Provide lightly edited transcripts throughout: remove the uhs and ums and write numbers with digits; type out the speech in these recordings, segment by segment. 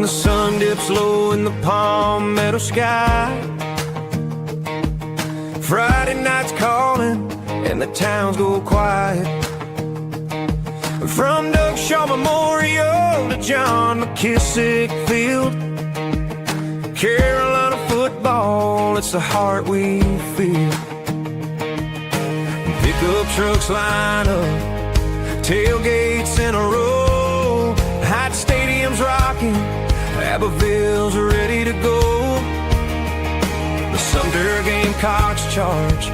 the sun dips low in the palmetto sky. Friday night's calling and the towns go quiet. From Doug Shaw Memorial to John McKissick Field, Carolina football, it's the heart we feel. Pickup trucks line up, tailgates in a row, Hot Stadium's rocking, Abbeville's ready to go. The Sumter Gamecocks charge,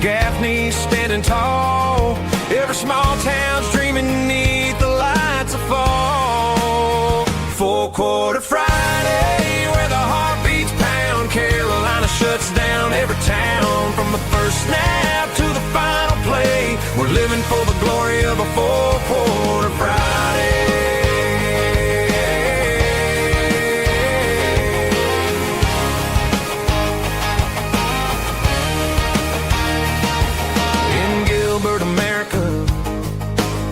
Gaffney's standing tall, every small town's dreaming neath the lights of fall. Four-quarter Friday, where the heart beats pound, Carolina shuts down every town. From the first snap to the final play, we're living for the glory of a four-quarter Friday. In Gilbert, America,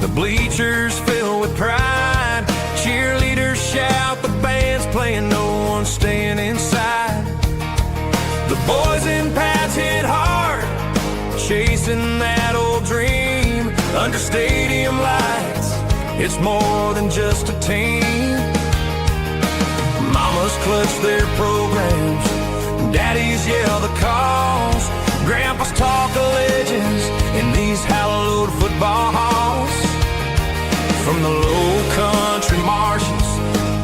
the bleachers fill with pride. Cheerleaders shout, the band's playing, no one's staying inside. The boys in pads hit hard, chasing that old dream. Under stadium lights, it's more than just a team. Mamas clutch their programs, daddies yell the calls, grandpas talk of legends in these hallowed football halls. From the low country marshes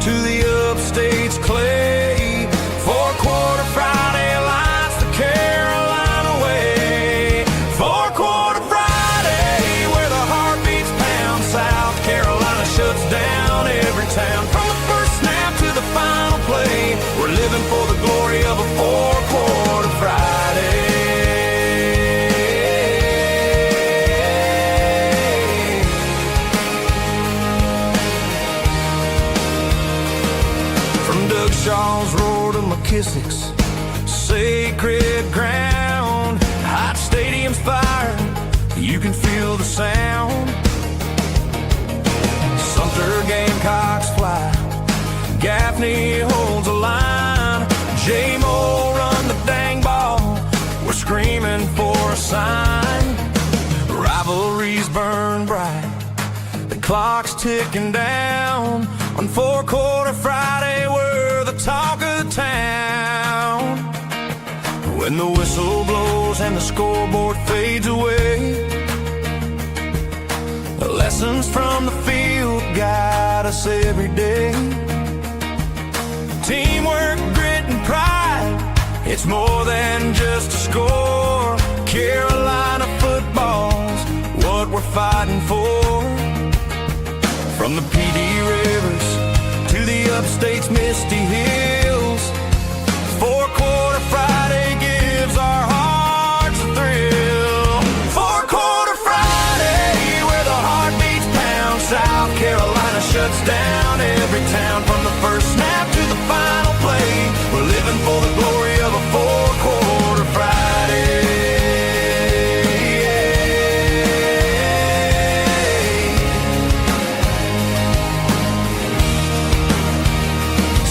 to the upstate's clay, four-quarter Friday lights the Carolina way. Four-quarter Friday, where the heart beats pound, South Carolina shuts down every town. From the first snap to the final play, we're living for the glory of a four-quarter Friday. Shaw's roar to McKissick's sacred ground. Hot Stadium's fire, you can feel the sound. Sumter Gamecocks fly, Gaffney holds a line, J-Mo run the dang ball, we're screaming for a sign. Rivalries burn bright, the clock's ticking down. On four-quarter Friday, we're the talk of the town. When the whistle blows and the scoreboard fades away, the lessons from the field guide us every day. Teamwork, grit, and pride, it's more than just a score. Carolina football's what we're fighting for. From the PD rivers to the upstate's misty hills, four-quarter Friday gives our hearts a thrill. Four-quarter Friday, where the heart beats pound, South Carolina shuts down every town. From the first snap to the final play, we're living for the glory of a four-quarter Friday.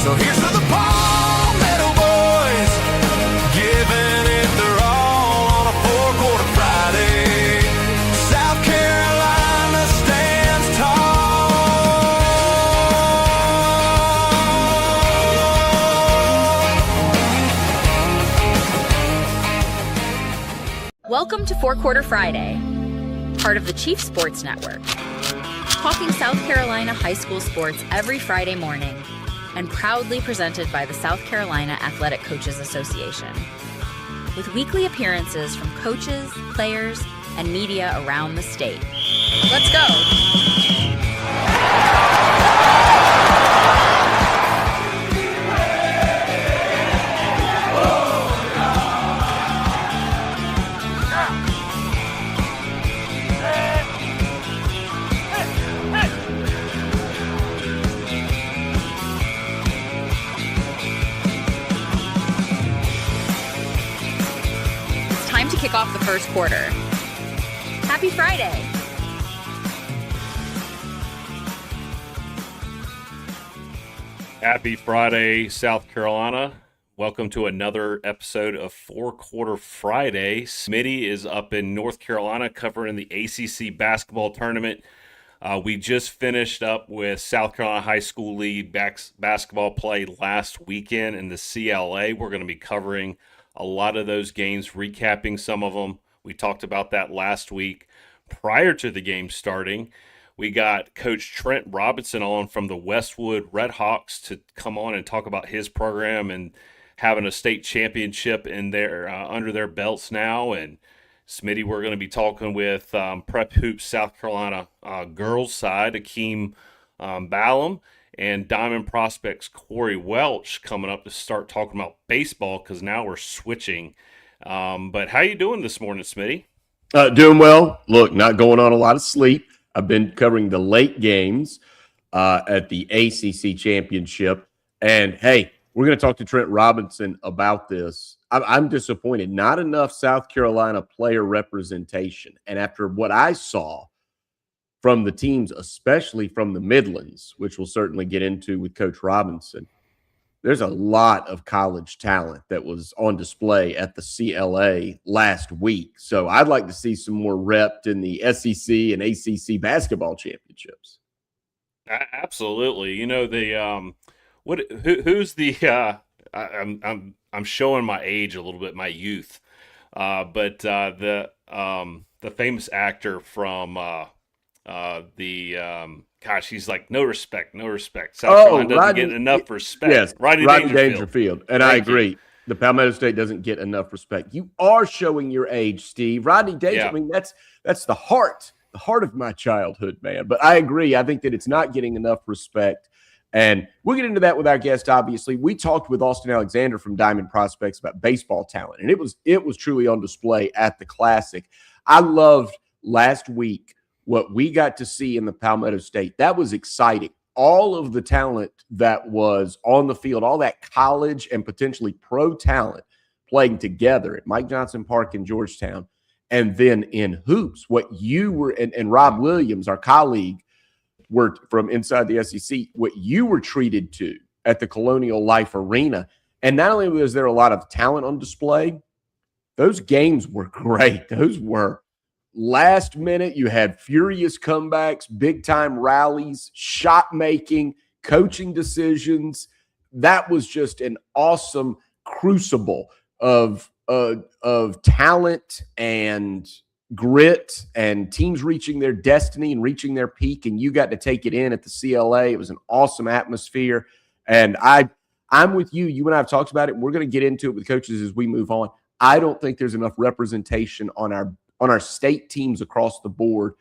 So here's to the Palmetto boys, giving it their all on a four-quarter Friday. South Carolina stands tall. Welcome to Four-Quarter Friday, part of the Chief Sports Network. Talking South Carolina high school sports every Friday morning, and proudly presented by the South Carolina Athletic Coaches Association. With weekly appearances from coaches, players, and media around the state. Let's go! Time to kick off the first quarter. Happy Friday! Happy Friday, South Carolina. Welcome to another episode of Four Quarter Friday. Smitty is up in North Carolina covering the ACC basketball tournament. We just finished up with South Carolina High School League basketball play last weekend in the CLA. We're going to be covering a lot of those games, recapping some of them. We talked about that last week. Prior to the game starting, we got Coach Trent Robinson on from the Westwood Redhawks to come on and talk about his program and having a state championship in their under their belts now. And Smitty, we're going to be talking with Prep Hoops South Carolina girls side, Akiem Bailum, and Diamond Prospects Cory Welch coming up to start talking about baseball because now we're switching. But how you doing this morning, Smitty? Doing well. Look, not going on a lot of sleep. I've been covering the late games at the ACC championship. And, hey, we're going to talk to Trent Robinson about this. I'm disappointed. Not enough South Carolina player representation. And after what I saw from the teams, especially from the Midlands, which we'll certainly get into with Coach Robinson, there's a lot of college talent that was on display at the CLA last week. So I'd like to see some more rep in the SEC and ACC basketball championships. Absolutely. You know who's the I'm showing my age a little bit, my youth. But the famous actor from he's like no respect. South Carolina doesn't get enough respect. Yes, Rodney Dangerfield. And I agree. The Palmetto State doesn't get enough respect. You are showing your age, Steve. Rodney Dangerfield, yeah. I mean, that's the heart of my childhood, man. But I agree. I think that it's not getting enough respect. And we'll get into that with our guest, obviously. We talked with Austin Alexander from Diamond Prospects about baseball talent, and it was truly on display at the Classic. I loved last week what we got to see in the Palmetto State. That was exciting. All of the talent that was on the field, all that college and potentially pro talent playing together at Mike Johnson Park in Georgetown. And then in hoops, what you were, and Rob Williams, our colleague, were from inside the SEC, what you were treated to at the Colonial Life Arena. And not only was there a lot of talent on display, those games were great. Those were last minute. You had furious comebacks, big time rallies, shot making, coaching decisions. That was just an awesome crucible of talent and grit and teams reaching their destiny and reaching their peak. And you got to take it in at the CLA. It was an awesome atmosphere. And I'm with you. You and I have talked about it. And we're going to get into it with coaches as we move on. I don't think there's enough representation on our state teams across the board,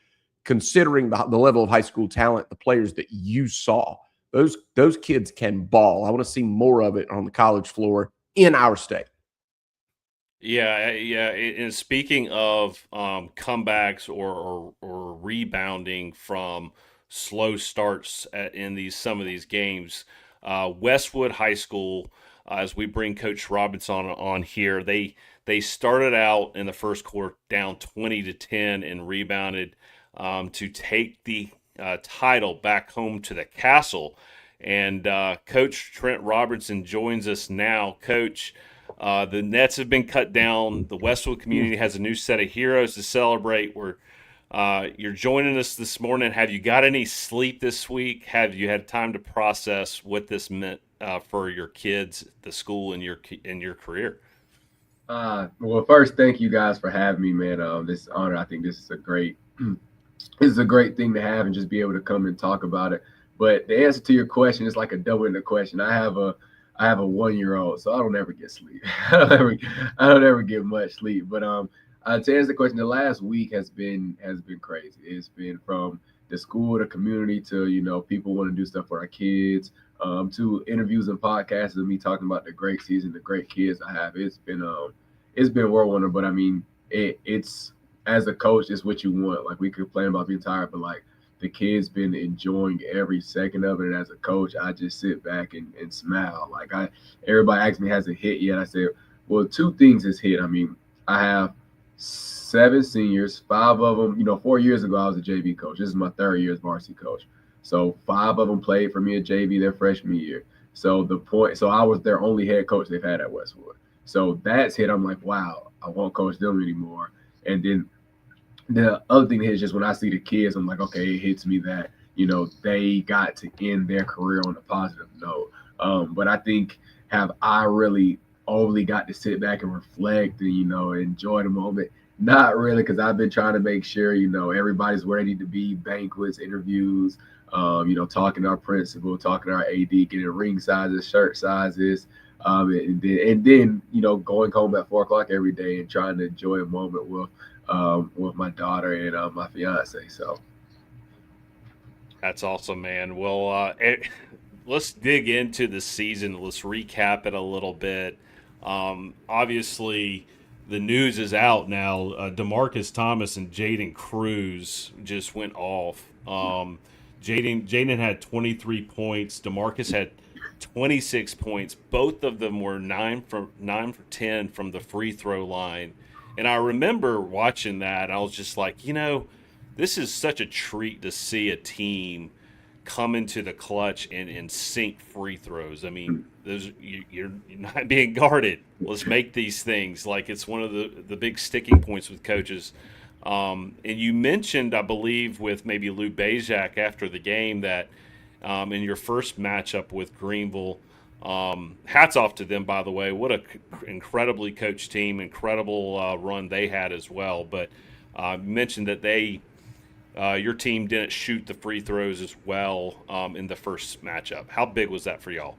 considering the level of high school talent, the players that you saw. Those kids can ball. I want to see more of it on the college floor in our state. Yeah. And speaking of comebacks or rebounding from slow starts in some of these games, Westwood High School, as we bring Coach Robinson on here, they started out in the first quarter down 20-10 and rebounded to take the title back home to the castle. And Coach Trent Robinson joins us now. Coach, the nets have been cut down. The Westwood community has a new set of heroes to celebrate. You're joining us this morning. Have you got any sleep this week? Have you had time to process what this meant for your kids, the school, and your career? Well, first, thank you guys for having me, man. This honor. I think this is a great thing to have and just be able to come and talk about it. But the answer to your question is like a double-ended question. I have a 1-year-old, so I don't ever get sleep. I don't ever get much sleep. But to answer the question, the last week has been crazy. It's been from the school, the community, to people want to do stuff for our kids, to interviews and podcasts of me talking about the great season, the great kids I have. It's been whirlwind. But I mean, it's as a coach, it's what you want. Like, we complain about being tired, but like, the kids been enjoying every second of it. And as a coach, I just sit back and smile. Like, everybody asks me, has it hit yet? I said, well, 2 things has hit. I mean, I have 7 seniors, 5 of them, 4 years ago, I was a JV coach. This is my 3rd year as varsity coach. So 5 of them played for me at JV their freshman year. So I was their only head coach they've had at Westwood. So that's hit. I'm like, wow, I won't coach them anymore. And then the other thing is just when I see the kids, I'm like, okay, it hits me that, they got to end their career on a positive note. But I think have I really only got to sit back and reflect and, enjoy the moment? Not really, because I've been trying to make sure, everybody's where they need to be, banquets, interviews, talking to our principal, talking to our AD, getting ring sizes, shirt sizes, and then going home at 4:00 every day and trying to enjoy a moment with my daughter and my fiance. So that's awesome, man. Well, let's dig into the season. Let's recap it a little bit. Obviously, the news is out now. DeMarcus Thomas and Jaden Cruz just went off. Jaden had 23 points. DeMarcus had 26 points. Both of them were 9 for 10 from the free throw line. And I remember watching that. I was just like, this is such a treat to see a team come into the clutch and sink free throws. I mean, you're not being guarded. Let's make these things. Like, it's one of the big sticking points with coaches. And you mentioned, I believe, with maybe Lou Bezak after the game that in your first matchup with Greenville, hats off to them, by the way. What a incredibly coached team, incredible run they had as well. But you mentioned that your team didn't shoot the free throws as well in the first matchup. How big was that for y'all?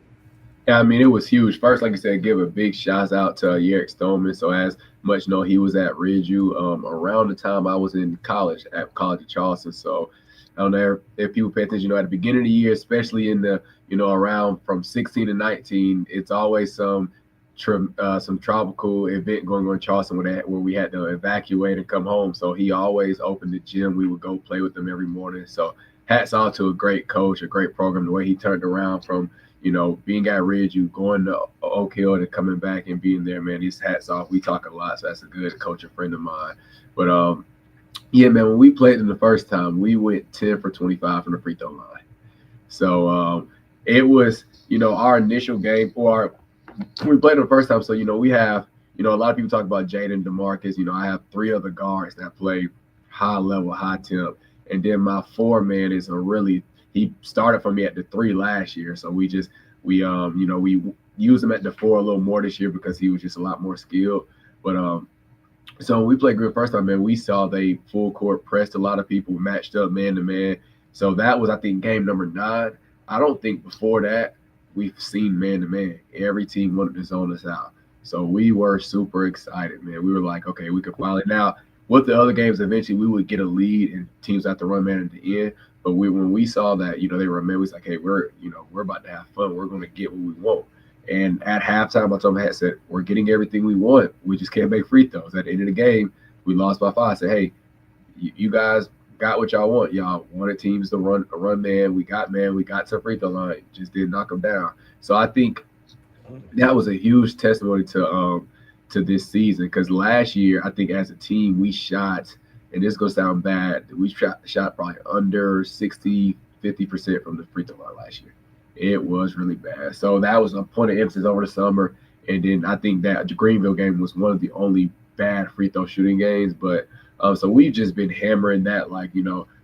Yeah, I mean, it was huge. First, like I said, give a big shout out to Yerrick Stoneman. So as much know, he was at Ridgeview around the time I was in college at College of Charleston. So I don't know if people pay attention, at the beginning of the year, especially in the, around from 16 to 19, it's always some tropical event going on in Charleston where we had to evacuate and come home. So he always opened the gym. We would go play with him every morning. So hats off to a great coach, a great program, the way he turned around from, being at Ridgeview, going to Oak Hill and coming back and being there, man. These hats off. We talk a lot, so that's a good coach, a friend of mine. But yeah, man, when we played them the first time, we went 10 for 25 from the free throw line. So it was, our initial game, or we played them the first time. So, we have, a lot of people talk about Jaden, DeMarcus. I have 3 other guards that play high level, high temp. And then my 4-man is he started for me at the 3 last year. So we used him at the 4 a little more this year because he was just a lot more skilled. But so when we played Green first time, man, we saw they full court pressed a lot of people, matched up man to man. So that was, I think, game number 9. I don't think before that we've seen man to man. Every team wanted to zone us out. So we were super excited, man. We were like, okay, we could finally. Now, with the other games, eventually we would get a lead and teams have to run man at the end. But when we saw that, they were man, we was like, hey, we're about to have fun. We're going to get what we want. And at halftime, I told my head, said, we're getting everything we want. We just can't make free throws. At the end of the game, we lost by 5. I said, hey, you guys got what y'all want. Y'all wanted teams to run man. We got to free throw line. Just didn't knock them down. So I think that was a huge testimony to this season, because last year, I think as a team, we shot, and this is going to sound bad, we shot probably under 60, 50% from the free throw line last year. It was really bad. So that was a point of emphasis over the summer. And then I think that the Greenville game was one of the only bad free throw shooting games. But so we've just been hammering that, like,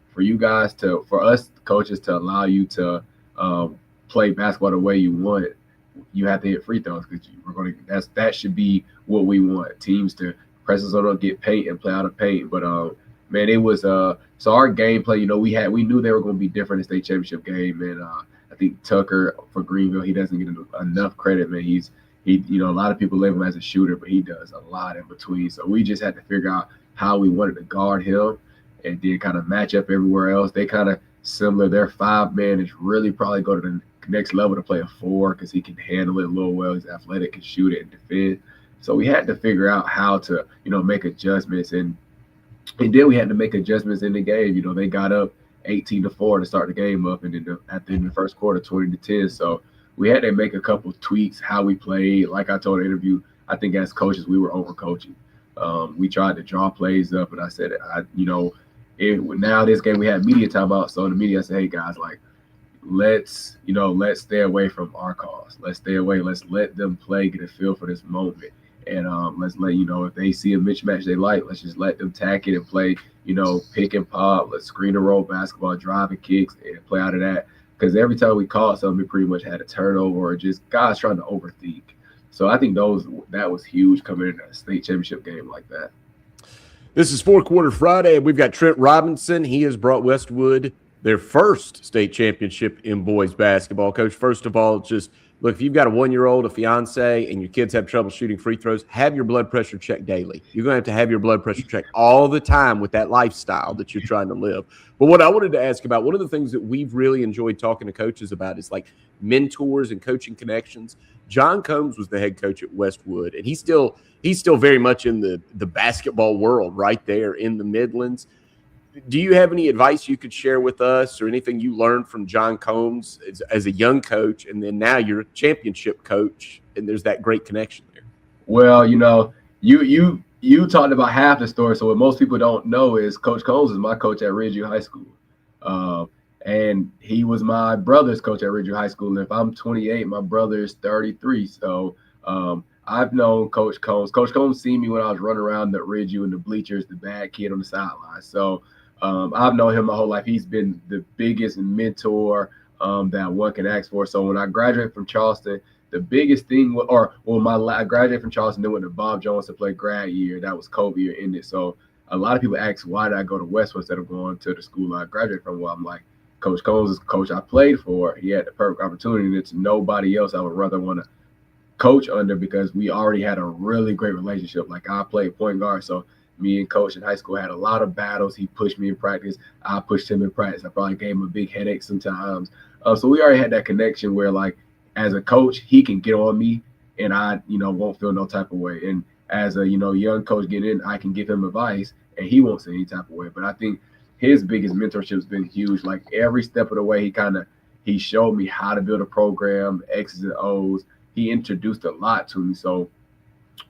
for us coaches to allow you to play basketball the way you want it, you have to hit free throws, because that should be what we want. Teams to press us on, get paint and play out of paint. But man, it was so our gameplay, we knew they were going to be different in state championship game. And I think Tucker for Greenville, he doesn't get enough credit, man. He a lot of people label him as a shooter, but he does a lot in between. So we just had to figure out how we wanted to guard him and then kind of match up everywhere else. They kind of similar. Their 5-man is really probably go to the next level to play a 4 because he can handle it a little well. He's athletic, can shoot it and defend. So we had to figure out how to, make adjustments. And then we had to make adjustments in the game. They got up 18-4 to start the game up, and then at the end of the first quarter, 20-10. So we had to make a couple of tweaks how we played. Like I told the interview, I think as coaches we were overcoaching. We tried to draw plays up, and I said, now this game we had media timeout. So in the media I said, hey guys, like, let's stay away from our calls. Let's stay away. Let's let them play, get a feel for this moment. And let's let if they see a mismatch they like, let's just let them tack it and play, pick and pop. Let's screen and roll basketball, drive and kicks, and play out of that. Because every time we caught something, we pretty much had a turnover or just guys trying to overthink. So I think that was huge coming in a state championship game like that. This is 4 Quarter Friday. We've got Trent Robinson. He has brought Westwood their first state championship in boys basketball. Coach, first of all, just look, if you've got a 1-year-old, a fiance, and your kids have trouble shooting free throws, have your blood pressure checked daily. You're going to have your blood pressure checked all the time with that lifestyle that you're trying to live. But what I wanted to ask about, one of the things that we've really enjoyed talking to coaches about is like mentors and coaching connections. John Combs was the head coach at Westwood, and he's still very much in the basketball world right there in the Midlands. Do you have any advice you could share with us or anything you learned from John Combs as a young coach, and then now you're a championship coach, and there's that great connection there? Well, you talked about half the story. So what most people don't know is Coach Combs is my coach at Ridgeview High School. And he was my brother's coach at Ridgeview High School. And if I'm 28, my brother's 33. So I've known Coach Combs. Coach Combs seen me when I was running around the Ridgeview in the bleachers, the bad kid on the sideline. So I've known him my whole life. He's been the biggest mentor that one can ask for. So when I graduated from Charleston, the biggest thing, I graduated from Charleston, then went to Bob Jones to play grad year. That was COVID year ended. So a lot of people ask, why did I go to Westwood instead of going to the school I graduated from? Well, I'm like, Coach Combs is the coach I played for. He had the perfect opportunity, and it's nobody else I would rather want to coach under because we already had a really great relationship. Like I played point guard, so me and Coach in high school had a lot of battles. He pushed me in practice. I pushed him in practice. I probably gave him a big headache sometimes. So we already had that connection where, like, as a coach, he can get on me and I, won't feel no type of way. And as a, young coach get in, I can give him advice and he won't say any type of way. But I think his biggest mentorship has been huge. Like every step of the way, he showed me how to build a program, X's and O's. He introduced a lot to me. So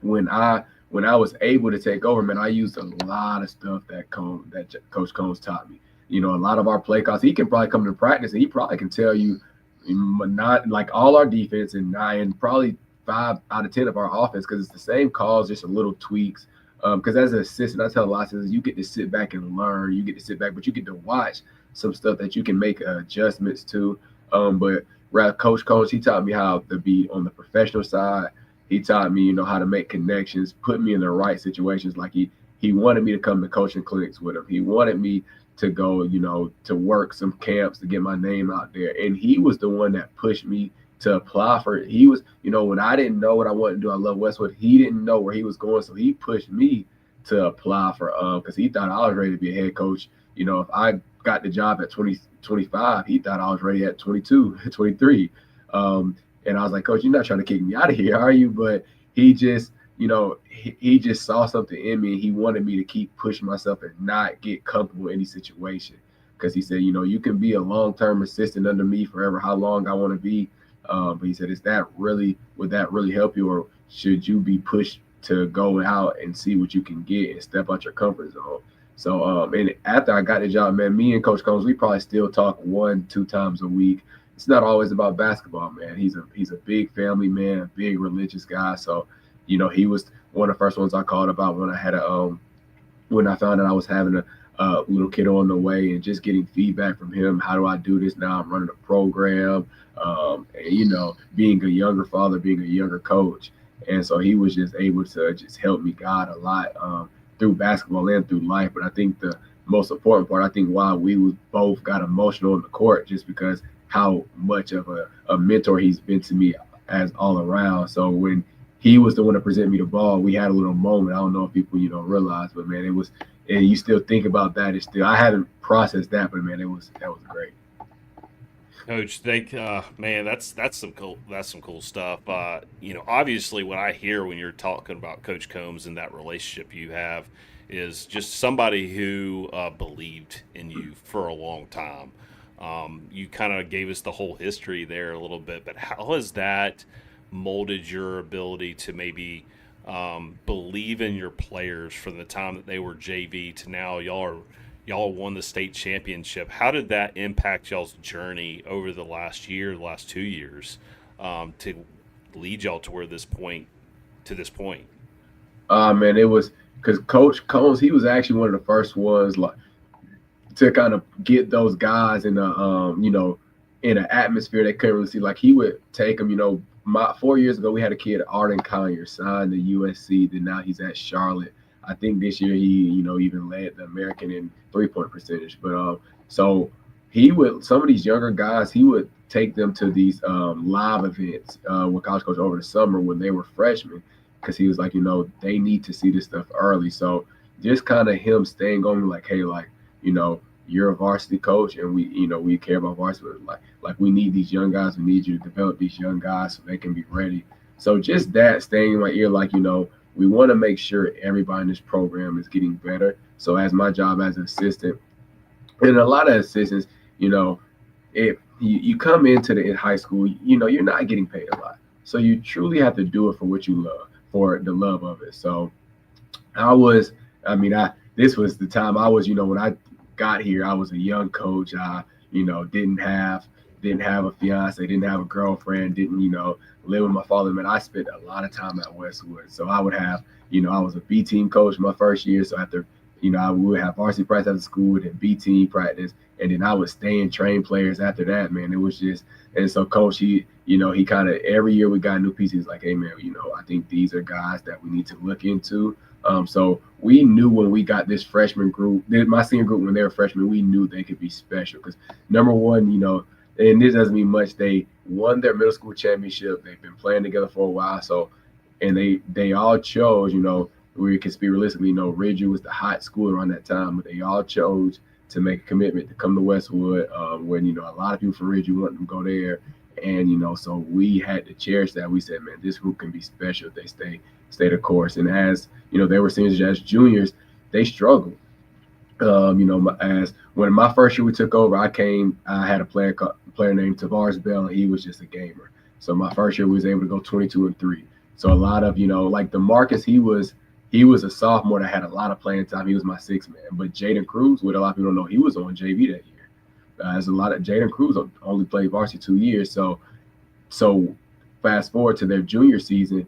when I was able to take over, man, I used a lot of stuff that Coach Combs taught me. A lot of our play calls, he can probably come to practice and he probably can tell you not like all our defense and probably 5 out of 10 of our offense, because it's the same calls, just a little tweaks. Because as an assistant, I tell a lot of assistants, you get to sit back and learn. You get to sit back, but you get to watch some stuff that you can make adjustments to. But Coach Combs, he taught me how to be on the professional side. He taught me, how to make connections, put me in the right situations. Like he wanted me to come to coaching clinics with him. He wanted me to go, to work some camps to get my name out there. And he was the one that pushed me to apply for it. He was, when I didn't know what I wanted to do, I love Westwood. He didn't know where he was going. So he pushed me to apply for, because he thought I was ready to be a head coach. If I got the job at 25, he thought I was ready at 22, 23. And I was like, Coach, you're not trying to kick me out of here, are you? But he just, he just saw something in me. And he wanted me to keep pushing myself and not get comfortable in any situation. Because he said, you can be a long-term assistant under me forever, how long I want to be. But he said, would that really help you? Or should you be pushed to go out and see what you can get and step out your comfort zone? So, and after I got the job, man, me and Coach Combs, we probably still talk 1-2 times a week. It's not always about basketball, man. He's a big family man, a big religious guy. So, he was one of the first ones I called about when I had when I found out I was having a little kid on the way, and just getting feedback from him. How do I do this now? I'm running a program, and, being a younger father, being a younger coach. And so he was just able to just help me guide a lot through basketball and through life. But I think the most important part, why we both got emotional in the court, just because how much of a mentor he's been to me as all around. So when he was the one to present me the ball, we had a little moment. I don't know if people, realize, but man, it was, and you still think about that. It's still, I haven't processed that, but man, that was great. Coach, man, that's some cool stuff. Obviously what I hear when you're talking about Coach Combs and that relationship you have is just somebody who believed in you for a long time. You kind of gave us the whole history there a little bit, but how has that molded your ability to maybe believe in your players from the time that they were JV to now y'all are, y'all won the state championship. How did that impact y'all's journey over the last year, the last 2 years, to lead y'all to this point? Man, it was because Coach Combs, he was actually one of the first ones like to kind of get those guys in a in an atmosphere they couldn't really see. Like he would take them, 4 years ago we had a kid, Arden Collier, signed to USC, then now he's at Charlotte. I think this year he, even led the American in 3-point percentage. But so he would, some of these younger guys, he would take them to these live events with college coach over the summer when they were freshmen, because he was like, they need to see this stuff early. So just kind of him staying on me like, hey, like, you're a varsity coach and we care about varsity. Like we need these young guys. We need you to develop these young guys so they can be ready. So just that staying in my ear, like, we want to make sure everybody in this program is getting better. So as my job as an assistant, and a lot of assistants, if you come into the high school, you're not getting paid a lot. So you truly have to do it for what you love, for the love of it. So this was the time I was, when I got here, I was a young coach. I, didn't have a fiance, didn't have a girlfriend, didn't, live with my father. Man, I spent a lot of time at Westwood. So I would have, I was a B team coach my first year. So after, I would have varsity practice after school, then B team practice, and then I would stay and train players after that, man. It was just, and so coach, he kind of, every year we got new pieces like, hey man, I think these are guys that we need to look into. So we knew when we got this freshman group, my senior group, when they were freshmen, we knew they could be special because number one, and this doesn't mean much, they won their middle school championship. They've been playing together for a while. So, and they all chose, we can speak realistically, Ridgeview was the hot school around that time, but they all chose to make a commitment to come to Westwood when, a lot of people from Ridgeview wanted to go there. And, so we had to cherish that. We said, man, this group can be special if they stay the course. And as, they were seniors, as juniors, they struggled. As when my first year we took over, I had a player named Tavares Bell, and he was just a gamer. So my first year we was able to go 22-3. So a lot of, like DeMarcus, he was a sophomore that had a lot of playing time. He was my sixth man. But Jaden Cruz, what a lot of people don't know, he was on JV that year. As a lot of Jaden Cruz only played varsity 2 years. So fast forward to their junior season,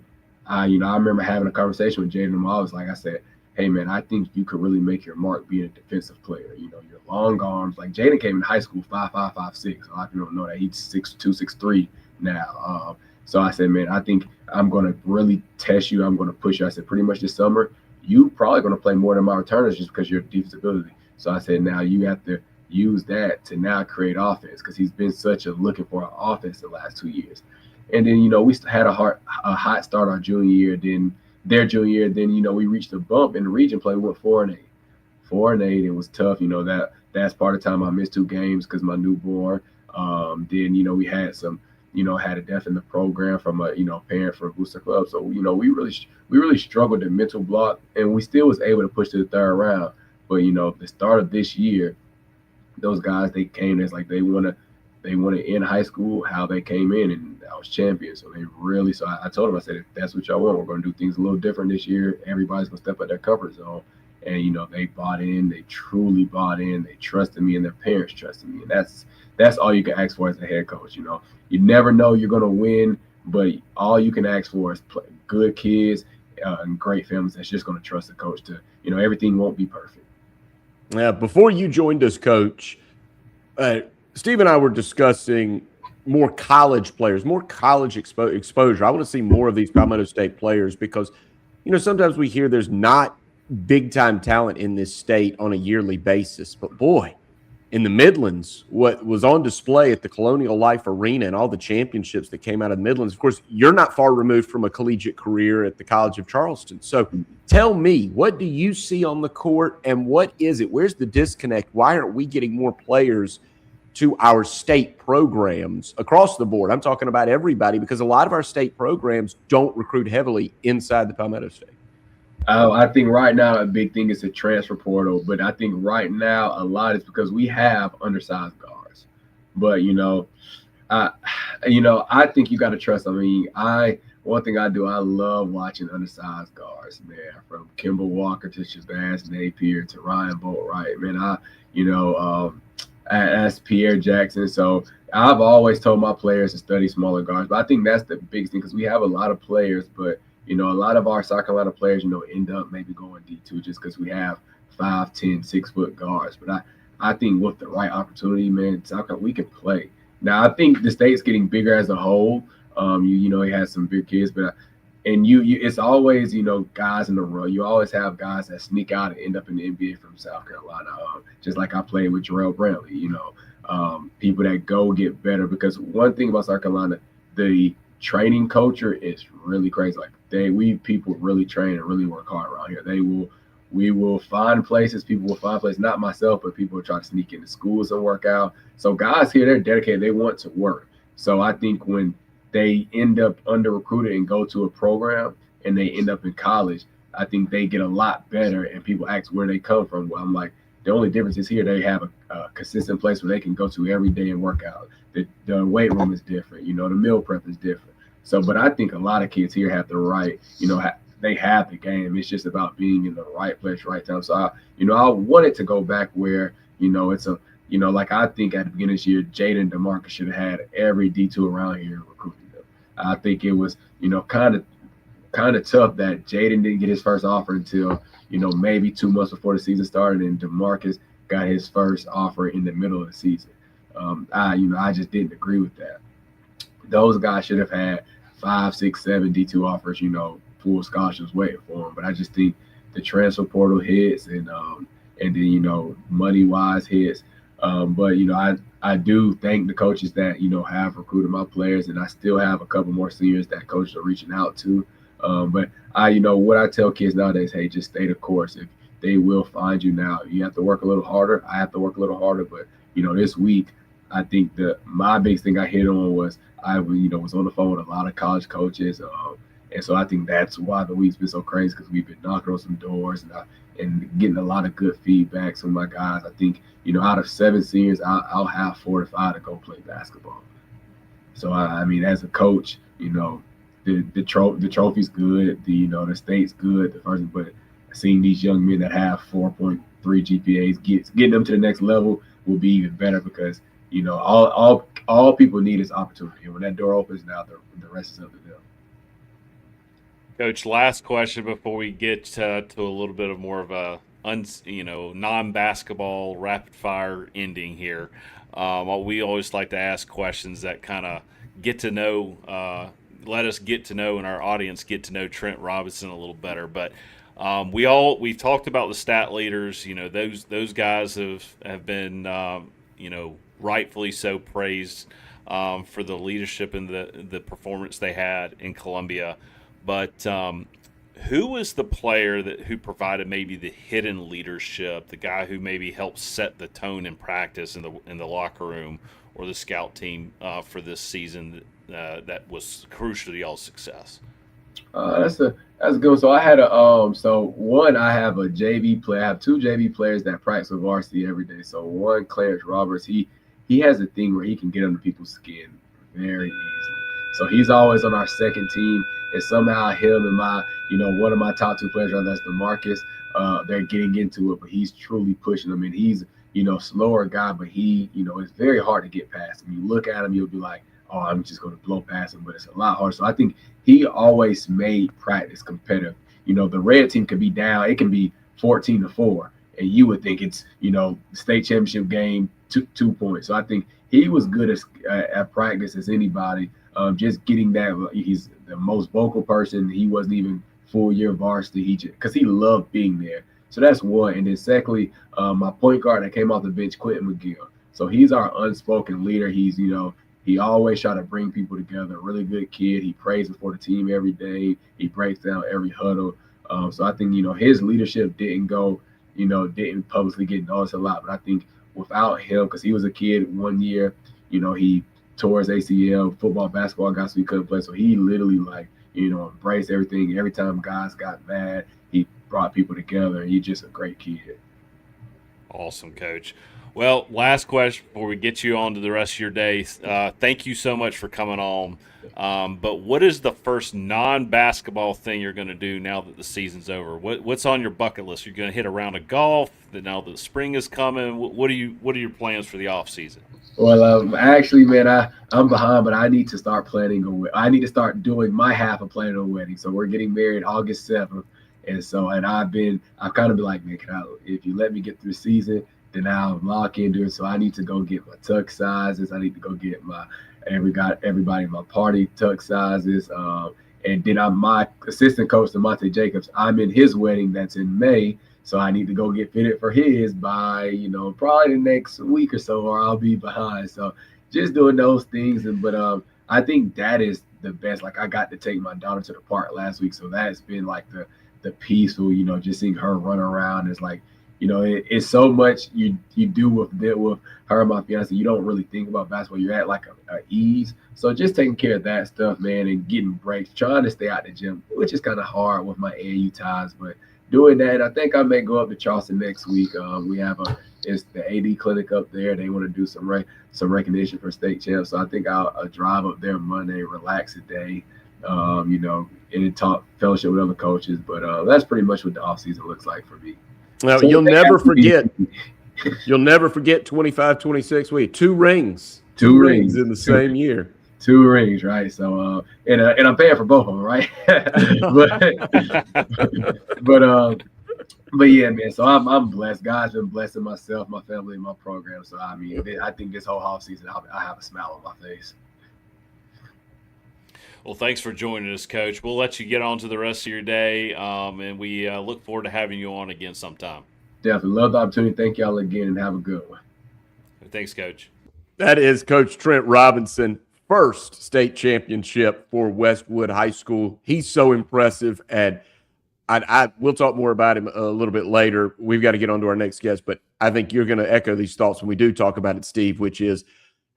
I remember having a conversation with Jaden, and I was like, I said, hey man, I think you could really make your mark being a defensive player. Your long arms. Like Jaden came in high school 5'5", 5'6". A lot of people don't know that. He's 6'2", 6'3" now. So I said, man, I think I'm going to really test you. I'm going to push you. I said, pretty much this summer, you probably going to play more than my returners just because of your defensive ability. So I said, now you have to use that to now create offense, because he's been such a looking for an offense the last 2 years. And then, we had a hot start our junior year. Then their junior year, then, we reached a bump in the region play. We went 4-8. 4-8. It was tough. That's part of the time I missed 2 games because my newborn. Then, we had some, had a death in the program from a, parent for a booster club. So, we really struggled the mental block, and we still was able to push to the third round. But, the start of this year, those guys, they came as like they want to end high school how they came in, and I was champion. So I told them, I said, if that's what y'all want, we're going to do things a little different this year. Everybody's going to step out their comfort zone. And, they bought in, they truly bought in, they trusted me, and their parents trusted me. And that's all you can ask for as a head coach. You never know you're going to win, but all you can ask for is good kids and great families that's just going to trust the coach to, everything won't be perfect. Yeah, before you joined us, Coach, Steve and I were discussing more college players, more college exposure. I want to see more of these Palmetto State players because, sometimes we hear there's not big-time talent in this state on a yearly basis. But, boy, in the Midlands, what was on display at the Colonial Life Arena and all the championships that came out of the Midlands, of course, you're not far removed from a collegiate career at the College of Charleston. So tell me, what do you see on the court, and what is it? Where's the disconnect? Why aren't we getting more players to our state programs across the board? I'm talking about everybody, because a lot of our state programs don't recruit heavily inside the Palmetto State. I think right now a big thing is the transfer portal, but I think right now a lot is because we have undersized guards. But I think you got to trust. one thing I do, I love watching undersized guards, man, from Kimball Walker to Shabazz Napier to Ryan Boatwright, man. As Pierre Jackson. So I've always told my players to study smaller guards, but I think that's the biggest thing because we have a lot of players, but a lot of our South Carolina players, end up maybe going D2 just because we have 5'10", 6-foot guards. But I think with the right opportunity, man, South Carolina, we can play. Now I think the state's getting bigger as a whole. He has some big kids, but it's always guys in the row. You always have guys that sneak out and end up in the NBA from South Carolina. Just like I played with Jarrell Brantley. People that go get better because one thing about South Carolina, the training culture is really crazy. Like people really train and really work hard around here. We will find places. People will find places. Not myself, but people will try to sneak into schools and work out. So guys here, they're dedicated. They want to work. So I think when they end up under recruited and go to a program and they end up in college, I think they get a lot better and people ask where they come from. Well, I'm like, the only difference is here they have a consistent place where they can go to every day and work out. The weight room is different. The meal prep is different. So, but I think a lot of kids here have the right, they have the game. It's just about being in the right place, right time. So, I wanted to go back where, it's like I think at the beginning of this year, Jaden DeMarcus should have had every D2 around here recruiting them. I think it was, kind of tough that Jaden didn't get his first offer until, maybe 2 months before the season started, and DeMarcus got his first offer in the middle of the season. I just didn't agree with that. Those guys should have had 5, 6, 7 D2 offers, full scholarships waiting for them. But I just think the transfer portal hits and then, money-wise hits. But I do thank the coaches that, have recruited my players, and I still have a couple more seniors that coaches are reaching out to. But what I tell kids nowadays, hey, just stay the course. If they will find you now, you have to work a little harder. I have to work a little harder, but this week, I think my biggest thing I hit on was I was on the phone with a lot of college coaches, and so I think that's why the week's been so crazy because we've been knocking on some doors and getting a lot of good feedback from my guys. I think out of 7 seniors, I'll have 4 to 5 to go play basketball. So I mean, as a coach, the trophy's good, the state's good, but seeing these young men that have 4.3 GPAs getting them to the next level will be even better because all people need is opportunity. And when that door opens, now the rest is up to them. Coach, last question before we get to a little bit of more of a non-basketball rapid fire ending here. We always like to ask questions that kind of get to know, let us get to know, and our audience get to know Trent Robinson a little better. But we've talked about the stat leaders. Those guys have been rightfully so praised for the leadership and the performance they had in Columbia. But who was the player who provided maybe the hidden leadership, the guy who maybe helped set the tone in practice in the locker room or the scout team for this season that was crucial to y'all's success? That's a good one. So I had I have a JV player. I have 2 JV players that practice with varsity every day. So one, Clarence Roberts, he has a thing where he can get under people's skin very easily. So he's always on our second team, and somehow him and my, one of my top 2 players, that's DeMarcus, they're getting into it, but he's truly pushing them. And he's, slower guy, but he, it's very hard to get past him. You look at him, you'll be like, oh, I'm just going to blow past him, but it's a lot harder. So I think he always made practice competitive. The red team could be down. It can be 14-4, and you would think it's, state championship game, 2 points. So I think he was good at practice as anybody. Just getting that, he's the most vocal person. He wasn't even full year varsity. Because he loved being there. So that's one. And then secondly, my point guard that came off the bench, Quentin McGill. So he's our unspoken leader. He's, he always try to bring people together. Really good kid. He prays before the team every day. He breaks down every huddle. So I think, his leadership didn't publicly get noticed a lot. But I think without him, because he was a kid one year, he tore his ACL, football, basketball guys, so he couldn't play. So he literally embraced everything. Every time guys got mad, he brought people together. And he's just a great kid. Awesome, Coach. Well, last question before we get you on to the rest of your day. Thank you so much for coming on. But what is the first non-basketball thing you're going to do now that the season's over? What's on your bucket list? You're going to hit a round of golf now that the spring is coming. What are your plans for the off season? Well, actually, man, I'm behind, but I need to start planning. I need to start doing my half of planning a wedding. So we're getting married August 7th, and I've kind of been like, man, if you let me get through the season, then I'll lock into it. So I need to go get my tux sizes. I need to go get everybody in my party tux sizes. And then my assistant coach, Demonte Jacobs, I'm in his wedding that's in May. So I need to go get fitted for his by, probably the next week or so, or I'll be behind. So just doing those things. But I think that is the best. Like, I got to take my daughter to the park last week. So that's been like the peaceful, just seeing her run around is like, it's so much you do with her and my fiance. You don't really think about basketball. You're at like a ease. So just taking care of that stuff, man, and getting breaks, trying to stay out the gym, which is kind of hard with my AAU ties, but doing that. I think I may go up to Charleston next week. We have it's the AD clinic up there. They want to do some recognition for state champs. So I think I'll drive up there Monday, relax a day, and talk fellowship with other coaches. But that's pretty much what the off season looks like for me. Well, So you'll never forget 25-26. We had two rings in the same year. 2 rings, right? So, and I'm paying for both of them, right? but yeah, man. So I'm blessed. God's been blessing myself, my family, and my program. So I think this whole off season, I have a smile on my face. Well, thanks for joining us, Coach. We'll let you get on to the rest of your day, and we look forward to having you on again sometime. Definitely love the opportunity. Thank y'all again, and have a good one. Thanks, Coach. That is Coach Trent Robinson. First state championship for Westwood High School. He's so impressive, and we'll talk more about him a little bit later. We've got to get on to our next guest, but I think you're going to echo these thoughts when we do talk about it, Steve, which is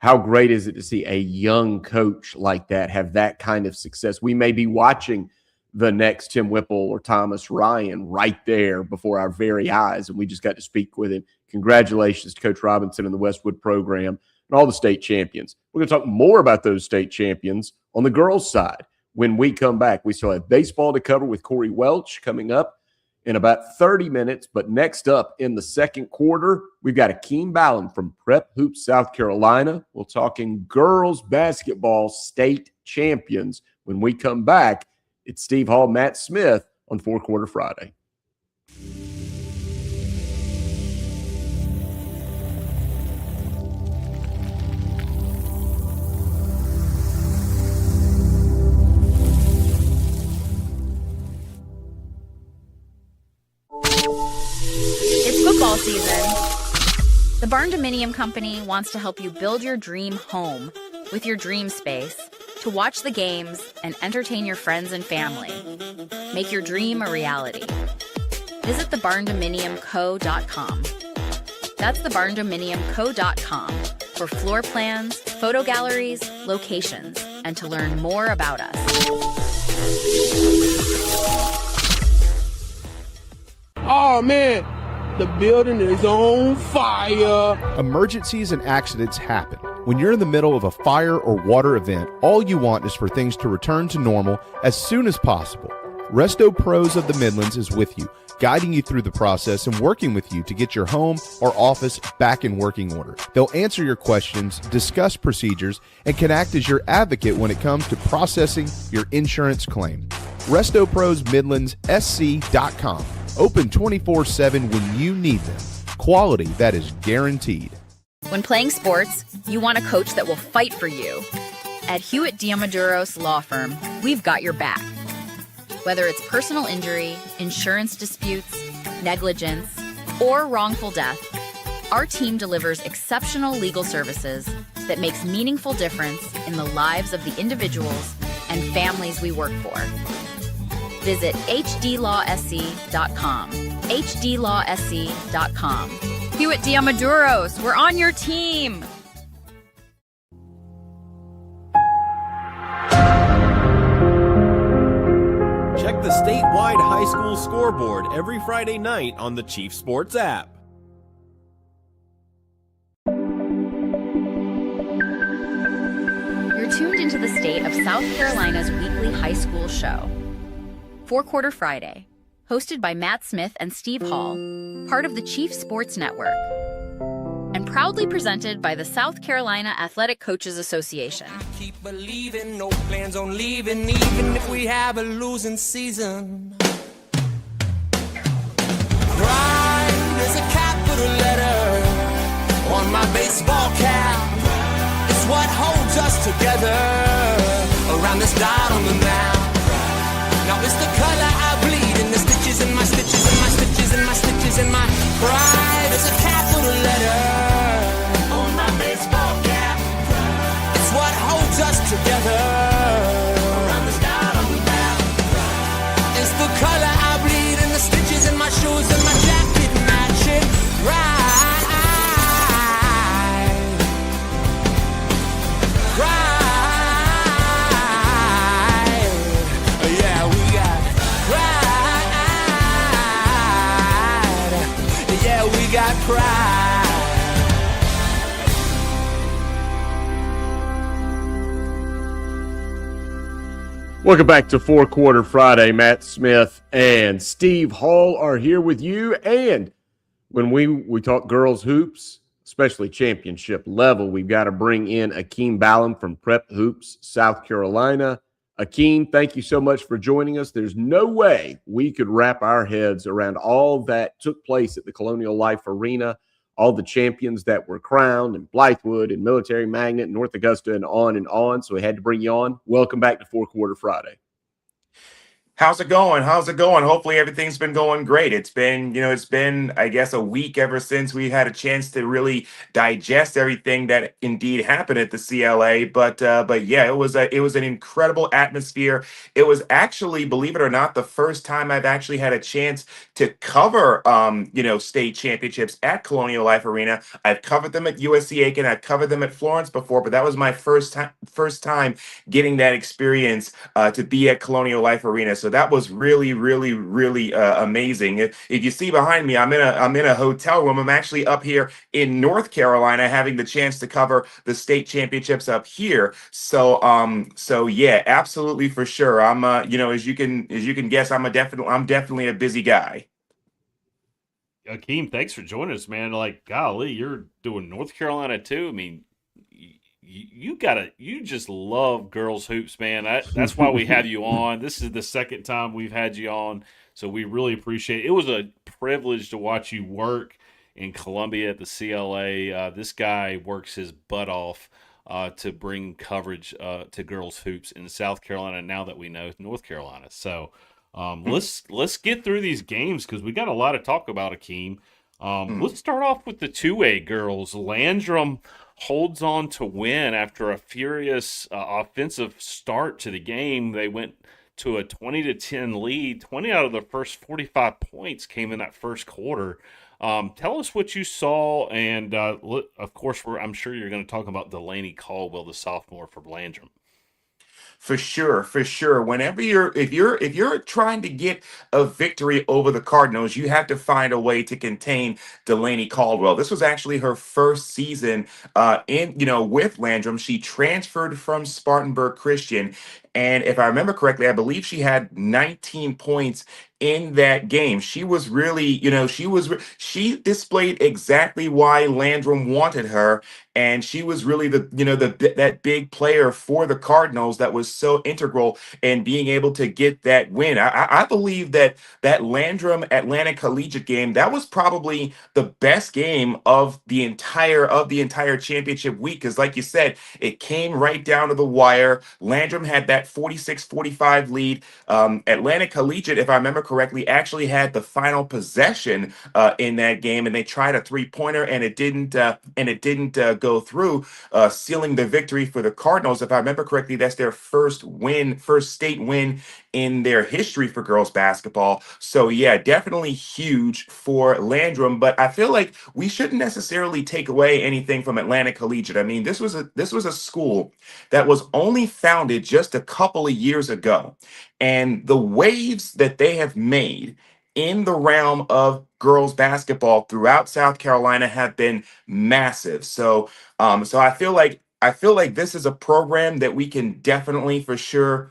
how great is it to see a young coach like that have that kind of success? We may be watching the next Tim Whipple or Thomas Ryan right there before our very eyes, and we just got to speak with him. Congratulations to Coach Robinson and the Westwood program and all the state champions. We're going to talk more about those state champions on the girls' side when we come back. We still have baseball to cover with Cory Welch coming up in about 30 minutes. But next up in the second quarter, we've got Akiem Bailum from Prep Hoops, South Carolina. We're talking girls basketball state champions. When we come back, it's Steve Hall, Matt Smith on Four Quarter Friday. Football season. The Barn Dominium Company wants to help you build your dream home with your dream space to watch the games and entertain your friends and family. Make your dream a reality. Visit thebarndominiumco.com. That's thebarndominiumco.com for floor plans, photo galleries, locations, and to learn more about us. Oh, man. The building is on fire. Emergencies and accidents happen. When you're in the middle of a fire or water event, all you want is for things to return to normal as soon as possible. Resto Pros of the Midlands is with you, guiding you through the process and working with you to get your home or office back in working order. They'll answer your questions, discuss procedures, and can act as your advocate when it comes to processing your insurance claim. RestoProsMidlandsSC.com. Open 24/7 when you need them. Quality that is guaranteed. When playing sports, you want a coach that will fight for you. At Hewitt Diamaduros Law Firm, we've got your back. Whether it's personal injury, insurance disputes, negligence, or wrongful death, our team delivers exceptional legal services that makes meaningful difference in the lives of the individuals and families we work for. Visit hdlawsc.com. hdlawsc.com. Hewitt Diamaduros, we're on your team. Check the statewide high school scoreboard every Friday night on the Chief Sports app. tuned into the state of South Carolina's weekly high school show, Four Quarter Friday, hosted by Matt Smith and Steve Hall, part of the Chief Sports Network, and proudly presented by the South Carolina Athletic Coaches Association. Keep believing, no plans on leaving, even if we have a losing season. Pride is a capital letter on my baseball cap. It's what holds us together around this dot on the map. Now it's the color I bleed in the stitches and my stitches and my stitches and my stitches and my pride is a capital letter on my baseball cap. It's what holds us together around this dot on the map. It's the color I bleed in the stitches in my shoes and my jacket matching pride. Got pride. Welcome back to Four Quarter Friday. Matt Smith and Steve Hall are here with you. And when we talk girls hoops, especially championship level, we've got to bring in Akiem Bailum from Prep Hoops, South Carolina. Akiem, thank you so much for joining us. There's no way we could wrap our heads around all that took place at the Colonial Life Arena, all the champions that were crowned, and Blythewood and Military Magnet and North Augusta and on and on. So we had to bring you on. Welcome back to Four Quarter Friday. How's it going? How's it going? Hopefully everything's been going great. It's been, I guess, a week ever since we had a chance to really digest everything that indeed happened at the CLA. But yeah, it was an incredible atmosphere. It was actually, believe it or not, the first time I've actually had a chance to cover, state championships at Colonial Life Arena. I've covered them at USC Aiken. I've covered them at Florence before, but that was my first time getting that experience to be at Colonial Life Arena. So that was really, really, really amazing. If you see behind me, I'm in a hotel room. I'm actually up here in North Carolina, having the chance to cover the state championships up here. So yeah, absolutely for sure. I'm as you can guess, I'm definitely a busy guy. Akiem, thanks for joining us, man. Like, golly, you're doing North Carolina too. I mean, you just love girls hoops, man. That's why we have you on. This is the second time we've had you on, so we really appreciate it. It was a privilege to watch you work in Columbia at the CLA. This guy works his butt off to bring coverage to girls hoops in South Carolina. Now that we know North Carolina, so let's get through these games because we got a lot to talk about, Akiem. Let's start off with the 2A girls. Landrum holds on to win after a furious offensive start to the game. They went to a 20-10 lead. 20 out of the first 45 points came in that first quarter. Tell us what you saw, and of course, I'm sure you're going to talk about Delaney Caldwell, the sophomore for Landrum. For sure. If you're trying to get a victory over the Cardinals, you have to find a way to contain Delaney Caldwell. This was actually her first season with Landrum. She transferred from Spartanburg Christian, and if I remember correctly, I believe she had 19 points in that game. She was really, she displayed exactly why Landrum wanted her, and she was really that big player for the Cardinals that was so integral in being able to get that win. I believe that Landrum Atlanta Collegiate game, that was probably the best game of the entire championship week, because like you said, it came right down to the wire. Landrum had that 46-45 lead. Atlanta Collegiate, if I remember correctly, actually had the final possession in that game, and they tried a three-pointer, and it didn't go through, sealing the victory for the Cardinals. If I remember correctly, that's their first state win in their history for girls basketball. So yeah, definitely huge for Landrum. But I feel like we shouldn't necessarily take away anything from Atlanta Collegiate. I mean, this was a school that was only founded just a couple of years ago, and the waves that they have made in the realm of girls basketball throughout South Carolina have been massive. So I feel like I feel like this is a program that we can definitely for sure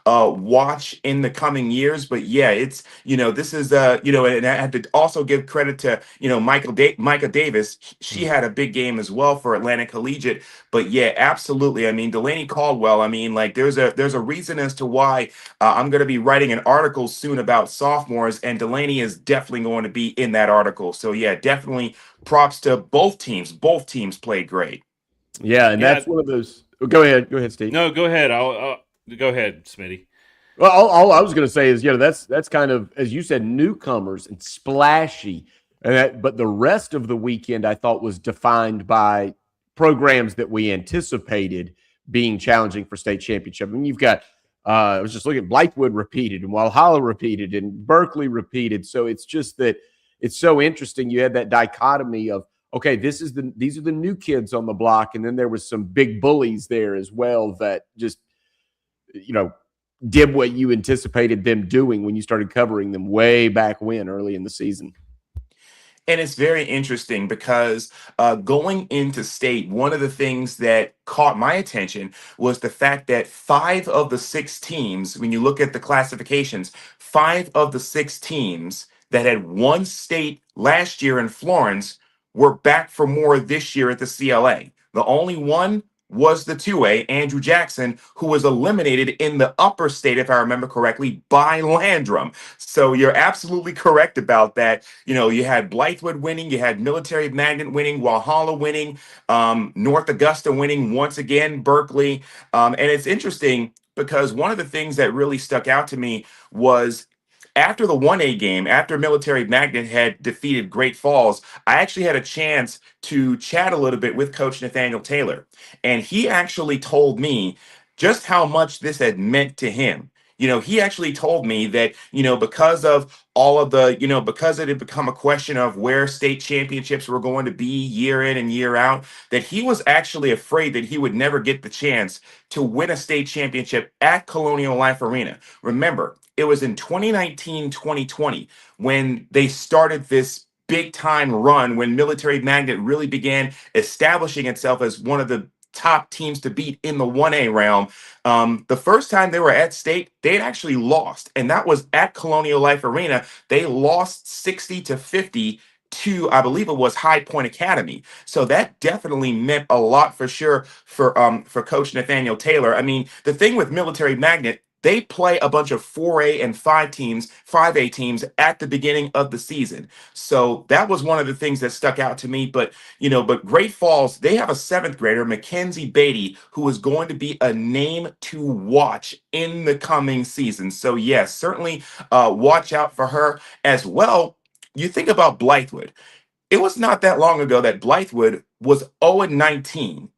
watch in the coming years. But yeah, it's this is and I had to also give credit to Micah Davis. She had a big game as well for Atlantic Collegiate. But yeah, absolutely. I mean, Delaney Caldwell. I mean, like there's a reason as to why I'm going to be writing an article soon about sophomores, and Delaney is definitely going to be in that article. So yeah, definitely props to both teams. Both teams played great. Yeah, and that's one of those. Go ahead, Steve. No, go ahead. I'll go ahead, Smitty. Well, all I was going to say is, that's kind of, as you said, newcomers and splashy, but the rest of the weekend I thought was defined by programs that we anticipated being challenging for state championship. I mean, you've got, I was just looking, Blythewood repeated, and Walhalla repeated, and Berkeley repeated. So it's just that it's so interesting. You had that dichotomy of, okay, these are the new kids on the block, and then there was some big bullies there as well that just, did what you anticipated them doing when you started covering them way back when, early in the season. And it's very interesting because going into state, one of the things that caught my attention was the fact that 5 of the 6 teams, when you look at the classifications, 5 of the 6 teams that had won state last year in Florence were back for more this year at the CLA. The only one was the 2A, Andrew Jackson, who was eliminated in the upper state, if I remember correctly, by Landrum. So you're absolutely correct about that. You had Blythewood winning, you had Military Magnet winning, Walhalla winning, North Augusta winning once again, Berkeley. And it's interesting because one of the things that really stuck out to me was after the 1A game, after Military Magnet had defeated Great Falls, I actually had a chance to chat a little bit with Coach Nathaniel Taylor. And he actually told me just how much this had meant to him. He actually told me that, because of all of the, because it had become a question of where state championships were going to be year in and year out, that he was actually afraid that he would never get the chance to win a state championship at Colonial Life Arena. Remember, it was in 2019, 2020 when they started this big time run, when Military Magnet really began establishing itself as one of the top teams to beat in the 1A realm. The first time they were at state, they had actually lost, and that was at Colonial Life Arena. They lost 60-50 to, I believe it was High Point Academy. So that definitely meant a lot for sure for Coach Nathaniel Taylor. I mean, the thing with Military Magnet, they play a bunch of 4A and 5A teams at the beginning of the season. So that was one of the things that stuck out to me. But Great Falls, they have a 7th grader, Mackenzie Beatty, who is going to be a name to watch in the coming season. So yes, certainly watch out for her as well. You think about Blythewood. It was not that long ago that Blythewood was 0-19.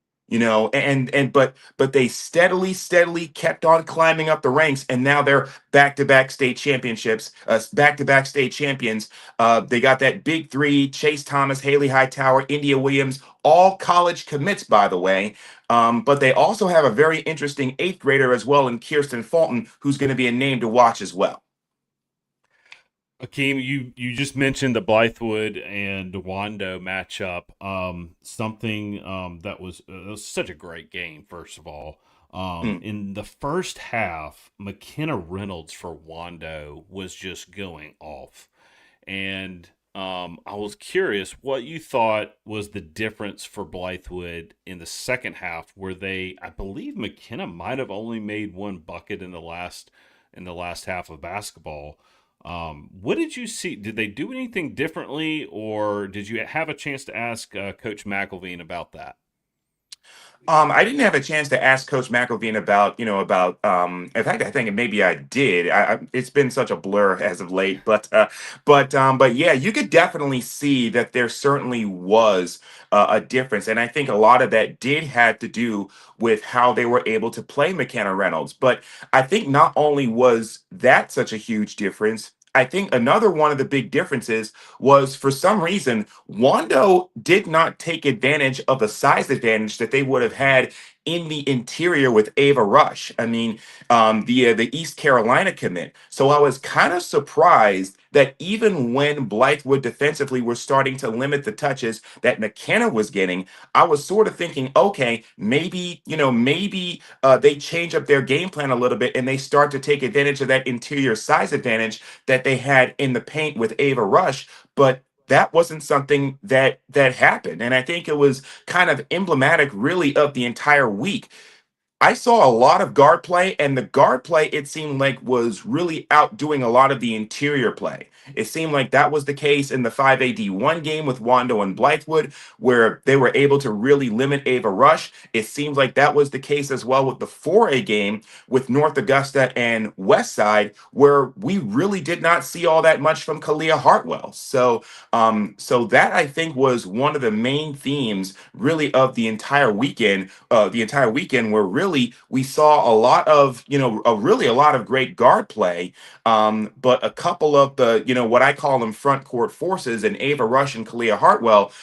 But they steadily kept on climbing up the ranks, and now they're back-to-back state championships, back-to-back state champions. They got that big 3: Chase Thomas, Haley Hightower, India Williams, all college commits, by the way. But they also have a very interesting 8th grader as well in Kirsten Fulton, who's going to be a name to watch as well. Akiem, you just mentioned the Blythewood and Wando matchup. Something that was such a great game. First of all, in the first half, McKenna Reynolds for Wando was just going off, and I was curious what you thought was the difference for Blythewood in the second half, where I believe McKenna might have only made 1 bucket in the last half of basketball. What did you see? Did they do anything differently, or did you have a chance to ask Coach McElveen about that? I didn't have a chance to ask Coach McElveen about, in fact, I think maybe I did. It's been such a blur as of late, but yeah, you could definitely see that there certainly was a difference. And I think a lot of that did have to do with how they were able to play McKenna Reynolds. But I think not only was that such a huge difference, I think another one of the big differences was, for some reason, Wando did not take advantage of the size advantage that they would have had in the interior with Ava Rush. I mean, the East Carolina commit. So I was kind of surprised that even when Blythewood defensively were starting to limit the touches that McKenna was getting, I was sort of thinking, okay, maybe they change up their game plan a little bit and they start to take advantage of that interior size advantage that they had in the paint with Ava Rush. But that wasn't something that happened. And I think it was kind of emblematic, really, of the entire week. I saw a lot of guard play, and the guard play, it seemed like, was really outdoing a lot of the interior play. It seemed like that was the case in the 5AD1 game with Wando and Blythewood, where they were able to really limit Ava Rush. It seems like that was the case as well with the 4A game with North Augusta and Westside, where we really did not see all that much from Kalia Hartwell. So that, I think, was one of the main themes, really, of the entire weekend, where really we saw a lot of, really a lot of great guard play, but a couple of the, what I call them front court forces, and Ava Rush and Kalia Hartwell,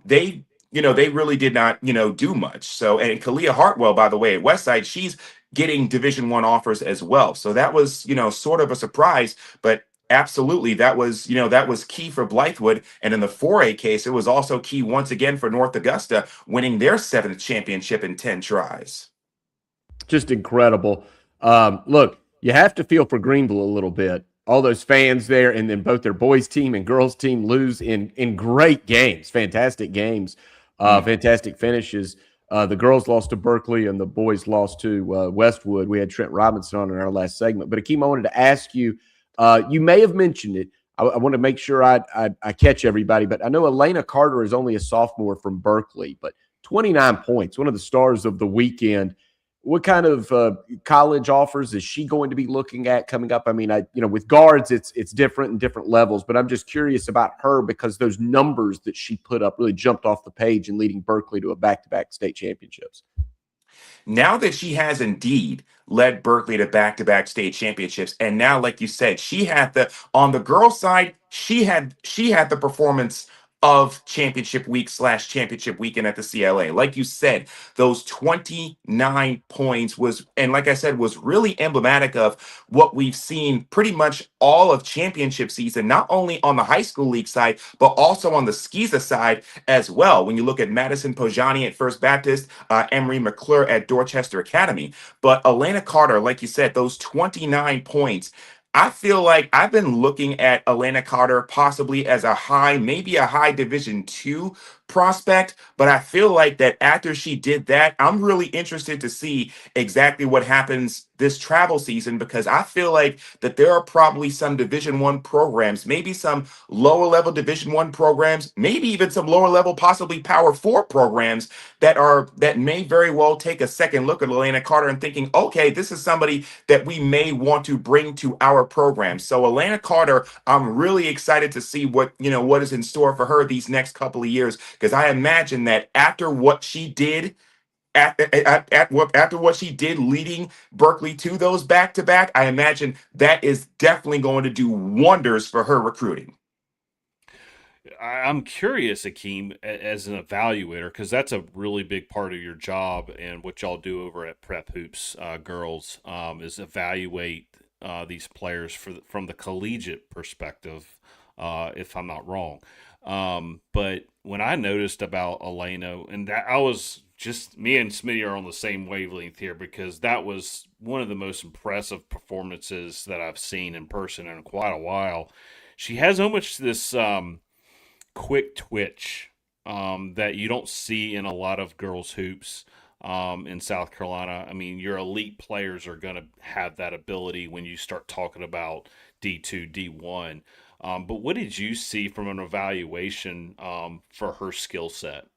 they really did not, do much. So, and Kalia Hartwell, by the way, at Westside, she's getting Division I offers as well. So that was, sort of a surprise, but absolutely, that was key for Blythewood. And in the 4A case, it was also key once again for North Augusta, winning their 7th championship in 10 tries. Just incredible. Look, you have to feel for Greenville a little bit. All those fans there, and then both their boys team and girls team lose in great games, fantastic games, fantastic finishes. The girls lost to Berkeley and the boys lost to Westwood. We had Trent Robinson on in our last segment. But Akiem, I wanted to ask you, you may have mentioned it. I want to make sure I catch everybody, but I know Elena Carter is only a sophomore from Berkeley, but 29 points, one of the stars of the weekend. What kind of college offers is she going to be looking at coming up? I mean, with guards, it's different in different levels, but I'm just curious about her because those numbers that she put up really jumped off the page in leading Berkeley to a back-to-back state championships. Now that she has indeed led Berkeley to back-to-back state championships, and now, like you said, she had on the girls' side, she had the performance of championship week / championship weekend at the CLA. Like you said, those 29 points and like I said, was really emblematic of what we've seen pretty much all of championship season, not only on the high school league side, but also on the SCISA side as well. When you look at Madison Pojani at First Baptist, Emery McClure at Dorchester Academy. But Elena Carter, like you said, those 29 points, I feel like I've been looking at Elena Carter possibly as maybe a high Division II prospect, but I feel like that after she did that, I'm really interested to see exactly what happens this travel season, because I feel like that there are probably some Division I programs, maybe some lower level Division I programs, maybe even some lower level, possibly Power 4 programs that may very well take a second look at Elena Carter and thinking, okay, this is somebody that we may want to bring to our program. So Elena Carter, I'm really excited to see what is in store for her these next couple of years, because I imagine that after what she did after what she did leading Berkeley to those back-to-back, I imagine that is definitely going to do wonders for her recruiting. I'm curious, Akiem, as an evaluator, because that's a really big part of your job and what y'all do over at Prep Hoops Girls, is evaluate these players from the collegiate perspective, if I'm not wrong. But when I noticed about Elena, and that I was just, me and Smitty are on the same wavelength here, because that was one of the most impressive performances that I've seen in person in quite a while. She has almost this quick twitch that you don't see in a lot of girls hoops in South Carolina. I mean, your elite players are going to have that ability when you start talking about D2, D1. But what did you see from an evaluation for her skill set?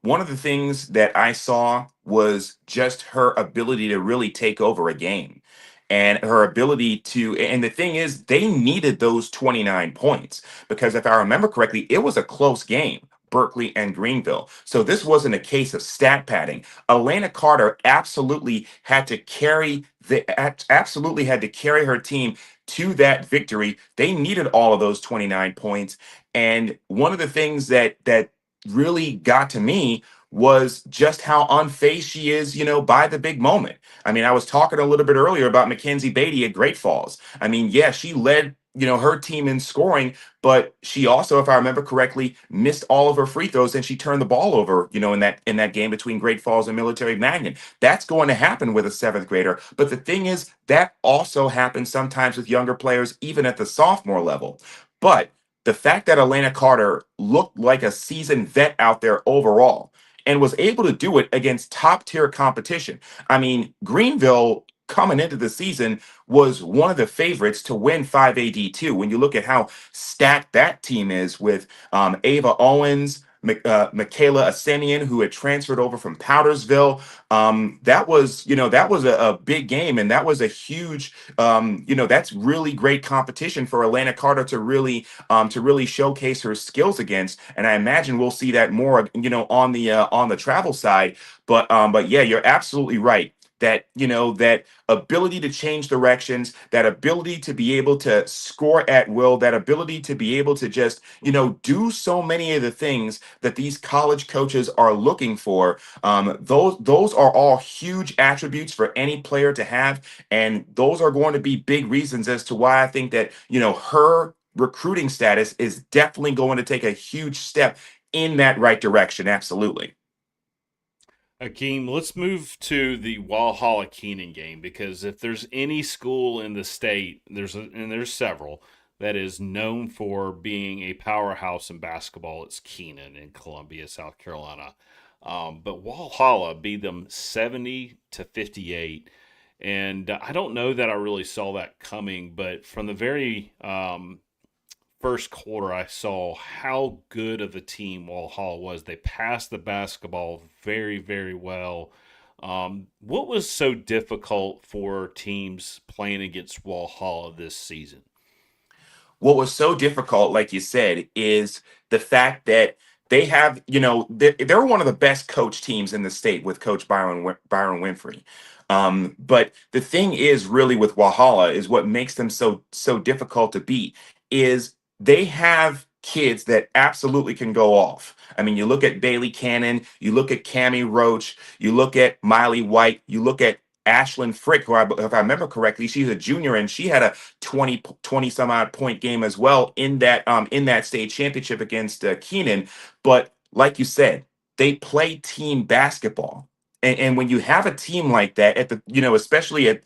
One of the things that I saw was just her ability to really take over a game, and her ability and the thing is, they needed those 29 points, because if I remember correctly, it was a close game, Berkeley and Greenville. So this wasn't a case of stat padding. Elena Carter absolutely had to carry her team to that victory. They needed all of those 29 points. And one of the things that really got to me was just how unfazed she is, by the big moment. I mean, I was talking a little bit earlier about Mackenzie Beatty at Great Falls. I mean, yeah, she led, her team in scoring, but she also, if I remember correctly, missed all of her free throws and she turned the ball over, in that game between Great Falls and Military Magnet. That's going to happen with a seventh grader. But the thing is, that also happens sometimes with younger players, even at the sophomore level. But the fact that Elena Carter looked like a seasoned vet out there overall and was able to do it against top tier competition. I mean, Greenville coming into the season was one of the favorites to win 5AD2. When you look at how stacked that team is with Ava Owens, Michaela Asenian, who had transferred over from Powdersville. That was a big game, and that was a huge, that's really great competition for Atlanta Carter to really showcase her skills against. And I imagine we'll see that more, on the travel side. But yeah, you're absolutely right. That ability to change directions, that ability to be able to score at will, that ability to be able to just, do so many of the things that these college coaches are looking for. Those are all huge attributes for any player to have. And those are going to be big reasons as to why I think that, her recruiting status is definitely going to take a huge step in that right direction. Absolutely. Akeem, let's move to the Walhalla Keenan game, because if there's any school in the state, and there's several, that is known for being a powerhouse in basketball, it's Keenan in Columbia, South Carolina. But Walhalla beat them 70-58. And I don't know that I really saw that coming, but from the very first quarter, I saw how good of a team Walhalla was. They passed the basketball very, very well. What was so difficult for teams playing against Walhalla this season? What was so difficult, like you said, is the fact that they have, they're one of the best coach teams in the state with Coach Byron Winfrey. But the thing is, really, with Walhalla is what makes them so difficult to beat is they have kids that absolutely can go off. I mean, you look at Bailey Cannon, you look at Cammie Roach, you look at Miley White, you look at Ashlyn Frick, who, if I remember correctly, she's a junior and she had a 20 some odd point game as well in that state championship against Keenan. But like you said, they play team basketball. And when you have a team like that at the, especially at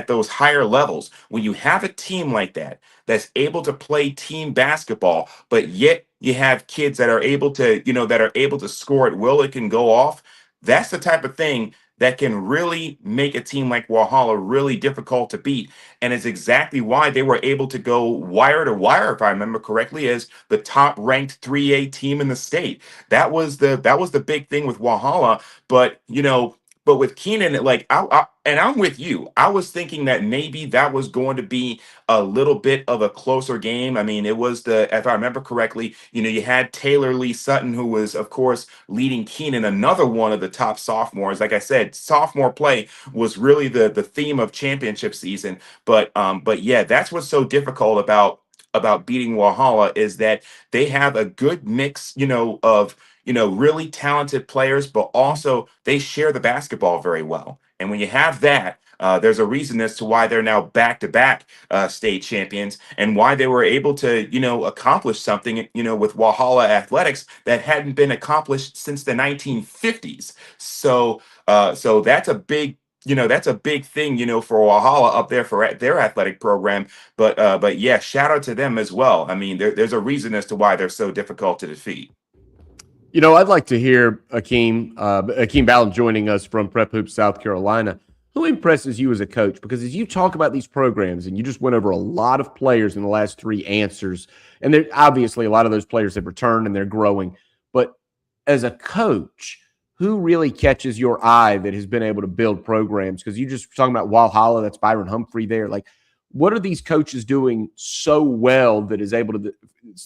those higher levels, when you have a team like that that's able to play team basketball, but yet you have kids that are able to score at will, it can go off. That's the type of thing that can really make a team like Walhalla really difficult to beat. And it's exactly why they were able to go wire to wire, if I remember correctly, as the top ranked 3A team in the state. That was the big thing with Walhalla. But with Keenan, and I'm with you. I was thinking that maybe that was going to be a little bit of a closer game. I mean, it was if I remember correctly, you had Taylor Lee Sutton, who was, of course, leading Keenan, another one of the top sophomores. Like I said, sophomore play was really the theme of championship season. But yeah, that's what's so difficult about beating Walhalla is that they have a good mix, of really talented players, but also they share the basketball very well. And when you have that, there's a reason as to why they're now back-to-back state champions and why they were able to, accomplish something, with Walhalla athletics that hadn't been accomplished since the 1950s. So that's a big thing, for Walhalla up there for their athletic program. But yeah, shout out to them as well. I mean, there's a reason as to why they're so difficult to defeat. I'd like to hear Akiem Bailum joining us from Prep Hoops, South Carolina. Who impresses you as a coach? Because as you talk about these programs, and you just went over a lot of players in the last three answers, and obviously a lot of those players have returned and they're growing. But as a coach, who really catches your eye that has been able to build programs? Because you just talking about Walhalla, that's Byron Humphrey there. Like, what are these coaches doing so well that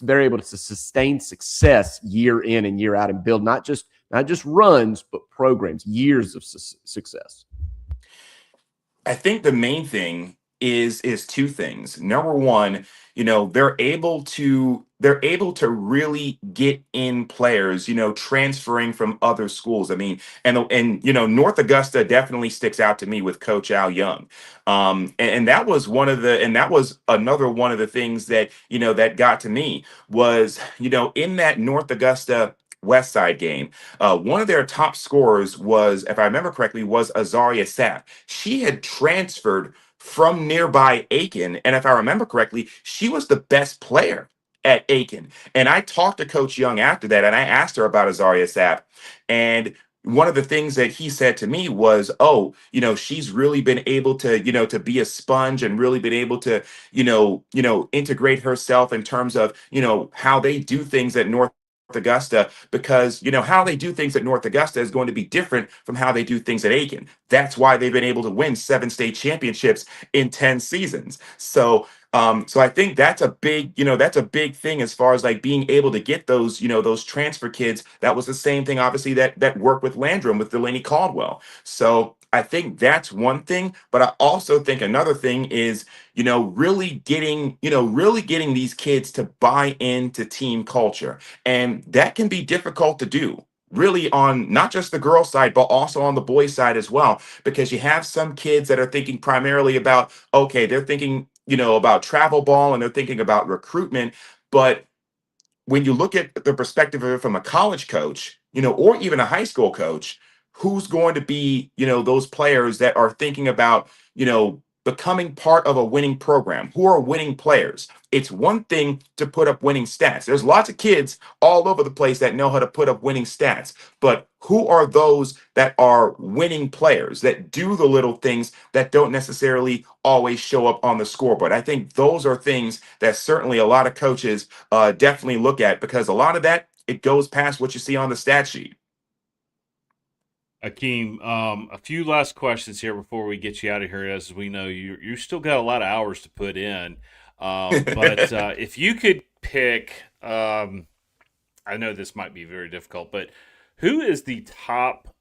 they're able to sustain success year in and year out and build not just runs, but programs, years of success? I think the main thing is two things. Number one, they're able to really get in players, transferring from other schools. I mean, and North Augusta definitely sticks out to me with Coach Al Young. And that was another one of the things that that got to me was, in that North Augusta West Side game, one of their top scorers was, if I remember correctly, was Azaria Sapp. She had transferred from nearby Aiken. And if I remember correctly, she was the best player at Aiken. And I talked to Coach Young after that, and I asked her about Azaria Sapp. And one of the things that he said to me was, oh, she's really been able to, to be a sponge and really been able to, integrate herself in terms of, how they do things at North Augusta, because how they do things at North Augusta is going to be different from how they do things at Aiken. That's why they've been able to win 7 state championships in 10 seasons. So I think that's a big thing as far as like being able to get those transfer kids. That was the same thing, obviously, that worked with Landrum with Delaney Caldwell. So I think that's one thing, but I also think another thing is, really getting these kids to buy into team culture. And that can be difficult to do, really, on not just the girls' side, but also on the boys' side as well, because you have some kids that are thinking primarily about, okay, they're thinking, about travel ball and they're thinking about recruitment. But when you look at the perspective of it from a college coach, or even a high school coach, who's going to be, those players that are thinking about, becoming part of a winning program, who are winning players. It's one thing to put up winning stats. There's lots of kids all over the place that know how to put up winning stats, but who are those that are winning players that do the little things that don't necessarily always show up on the scoreboard? I think those are things that certainly a lot of coaches definitely look at, because a lot of that, it goes past what you see on the stat sheet. Akeem, a few last questions here before we get you out of here. As we know, you still got a lot of hours to put in. But if you could pick, I know this might be very difficult, but who is the top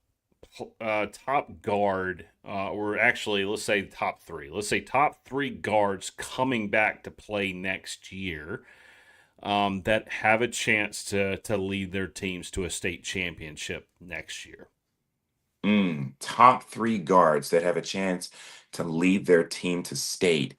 guard, or actually, let's say top three. Let's say top 3 guards coming back to play next year, that have a chance to lead their teams to a state championship next year. Top 3 guards that have a chance to lead their team to state.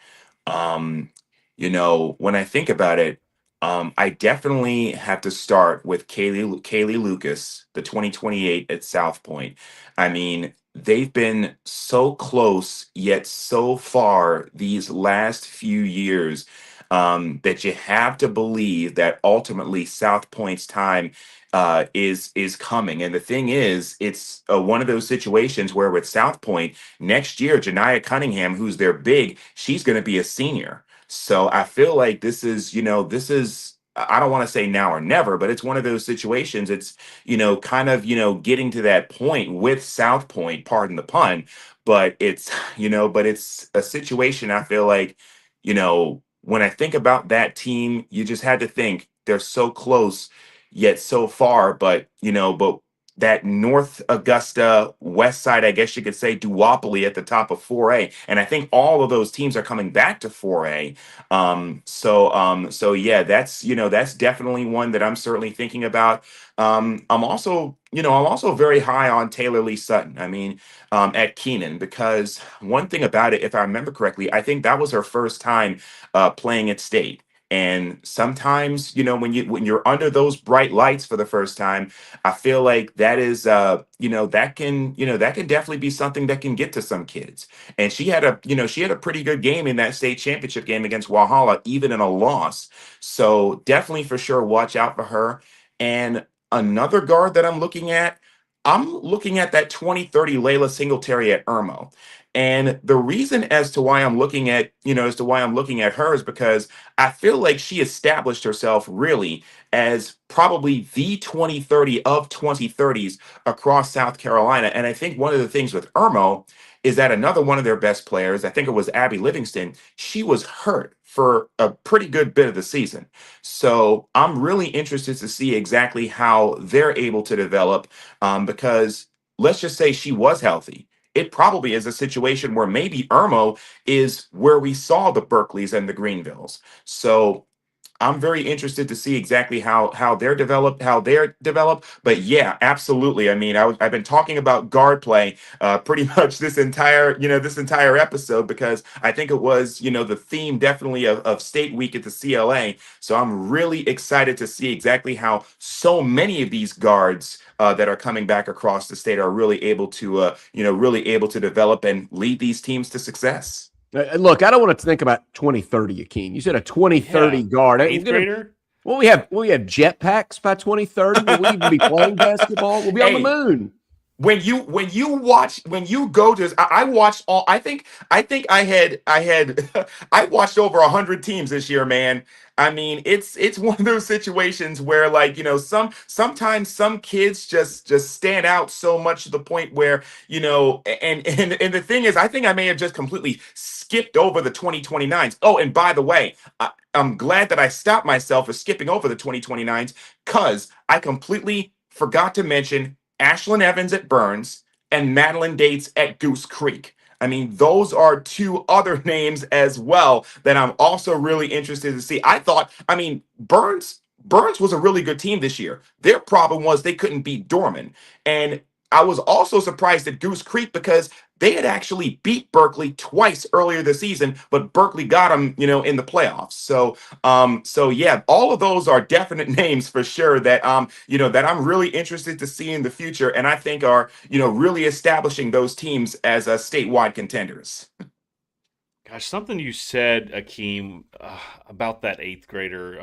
Um, when I think about it, I definitely have to start with Kaylee Lucas, the 2028 at South Point. I mean, they've been so close yet so far these last few years, that you have to believe that ultimately South Point's time is coming. And the thing is, it's one of those situations where with South Point next year, Janiah Cunningham, who's their big, she's going to be a senior. So I feel like I don't want to say now or never, but it's one of those situations. It's, kind of, getting to that point with South Point, pardon the pun, but it's a situation. I feel like, when I think about that team, you just had to think they're so close yet so far, but that North Augusta West Side, I guess you could say, duopoly at the top of 4A, and I think all of those teams are coming back to 4A. So yeah, that's definitely one that I'm certainly thinking about. I'm also very high on Taylor Lee Sutton. I mean, at Keenan, because one thing about it, if I remember correctly, I think that was her first time playing at state. And sometimes, when you're under those bright lights for the first time, I feel like that is, that can definitely be something that can get to some kids. And she had a pretty good game in that state championship game against Walhalla, even in a loss. So definitely for sure, watch out for her. And another guard that I'm looking at that 2030 Layla Singletary at Irmo. And the reason as to why I'm looking at her is because I feel like she established herself really as probably the 2030 of 2030s across South Carolina. And I think one of the things with Irmo is that another one of their best players, I think it was Abby Livingston, she was hurt for a pretty good bit of the season. So I'm really interested to see exactly how they're able to develop, because let's just say she was healthy. it probably is a situation where maybe Irmo is where we saw the Berkeleys and the Greenvilles. So I'm very interested to see exactly how they're developed. But yeah, absolutely. I mean, I've been talking about guard play pretty much this entire episode, because I think it was the theme definitely of State Week at the CLA. So I'm really excited to see exactly how so many of these guards that are coming back across the state are really able to develop and lead these teams to success. Look, I don't want to think about 2030, Akeem. You said a 2030 guard. Eighth grader? Will we have jetpacks by 2030? Will we even be playing basketball? We'll be on the moon. When you go to I watched all I think I had I watched over 100 teams this year, man. I mean, it's one of those situations where, like, sometimes some kids just stand out so much to the point where, and the thing is, I think I may have just completely skipped over the 2029s. Oh, and by the way, I'm glad that I stopped myself for skipping over the 2029s, because I completely forgot to mention Ashlyn Evans at Burns and Madeline Dates at Goose Creek. I mean, those are two other names as well that I'm also really interested to see. Burns was a really good team this year. Their problem was they couldn't beat Dorman. And I was also surprised at Goose Creek, because they had actually beat Berkeley twice earlier this season, but Berkeley got them, in the playoffs. So yeah, all of those are definite names for sure that that I'm really interested to see in the future, and I think are really establishing those teams as statewide contenders. Gosh, something you said, Akeem, about that eighth grader.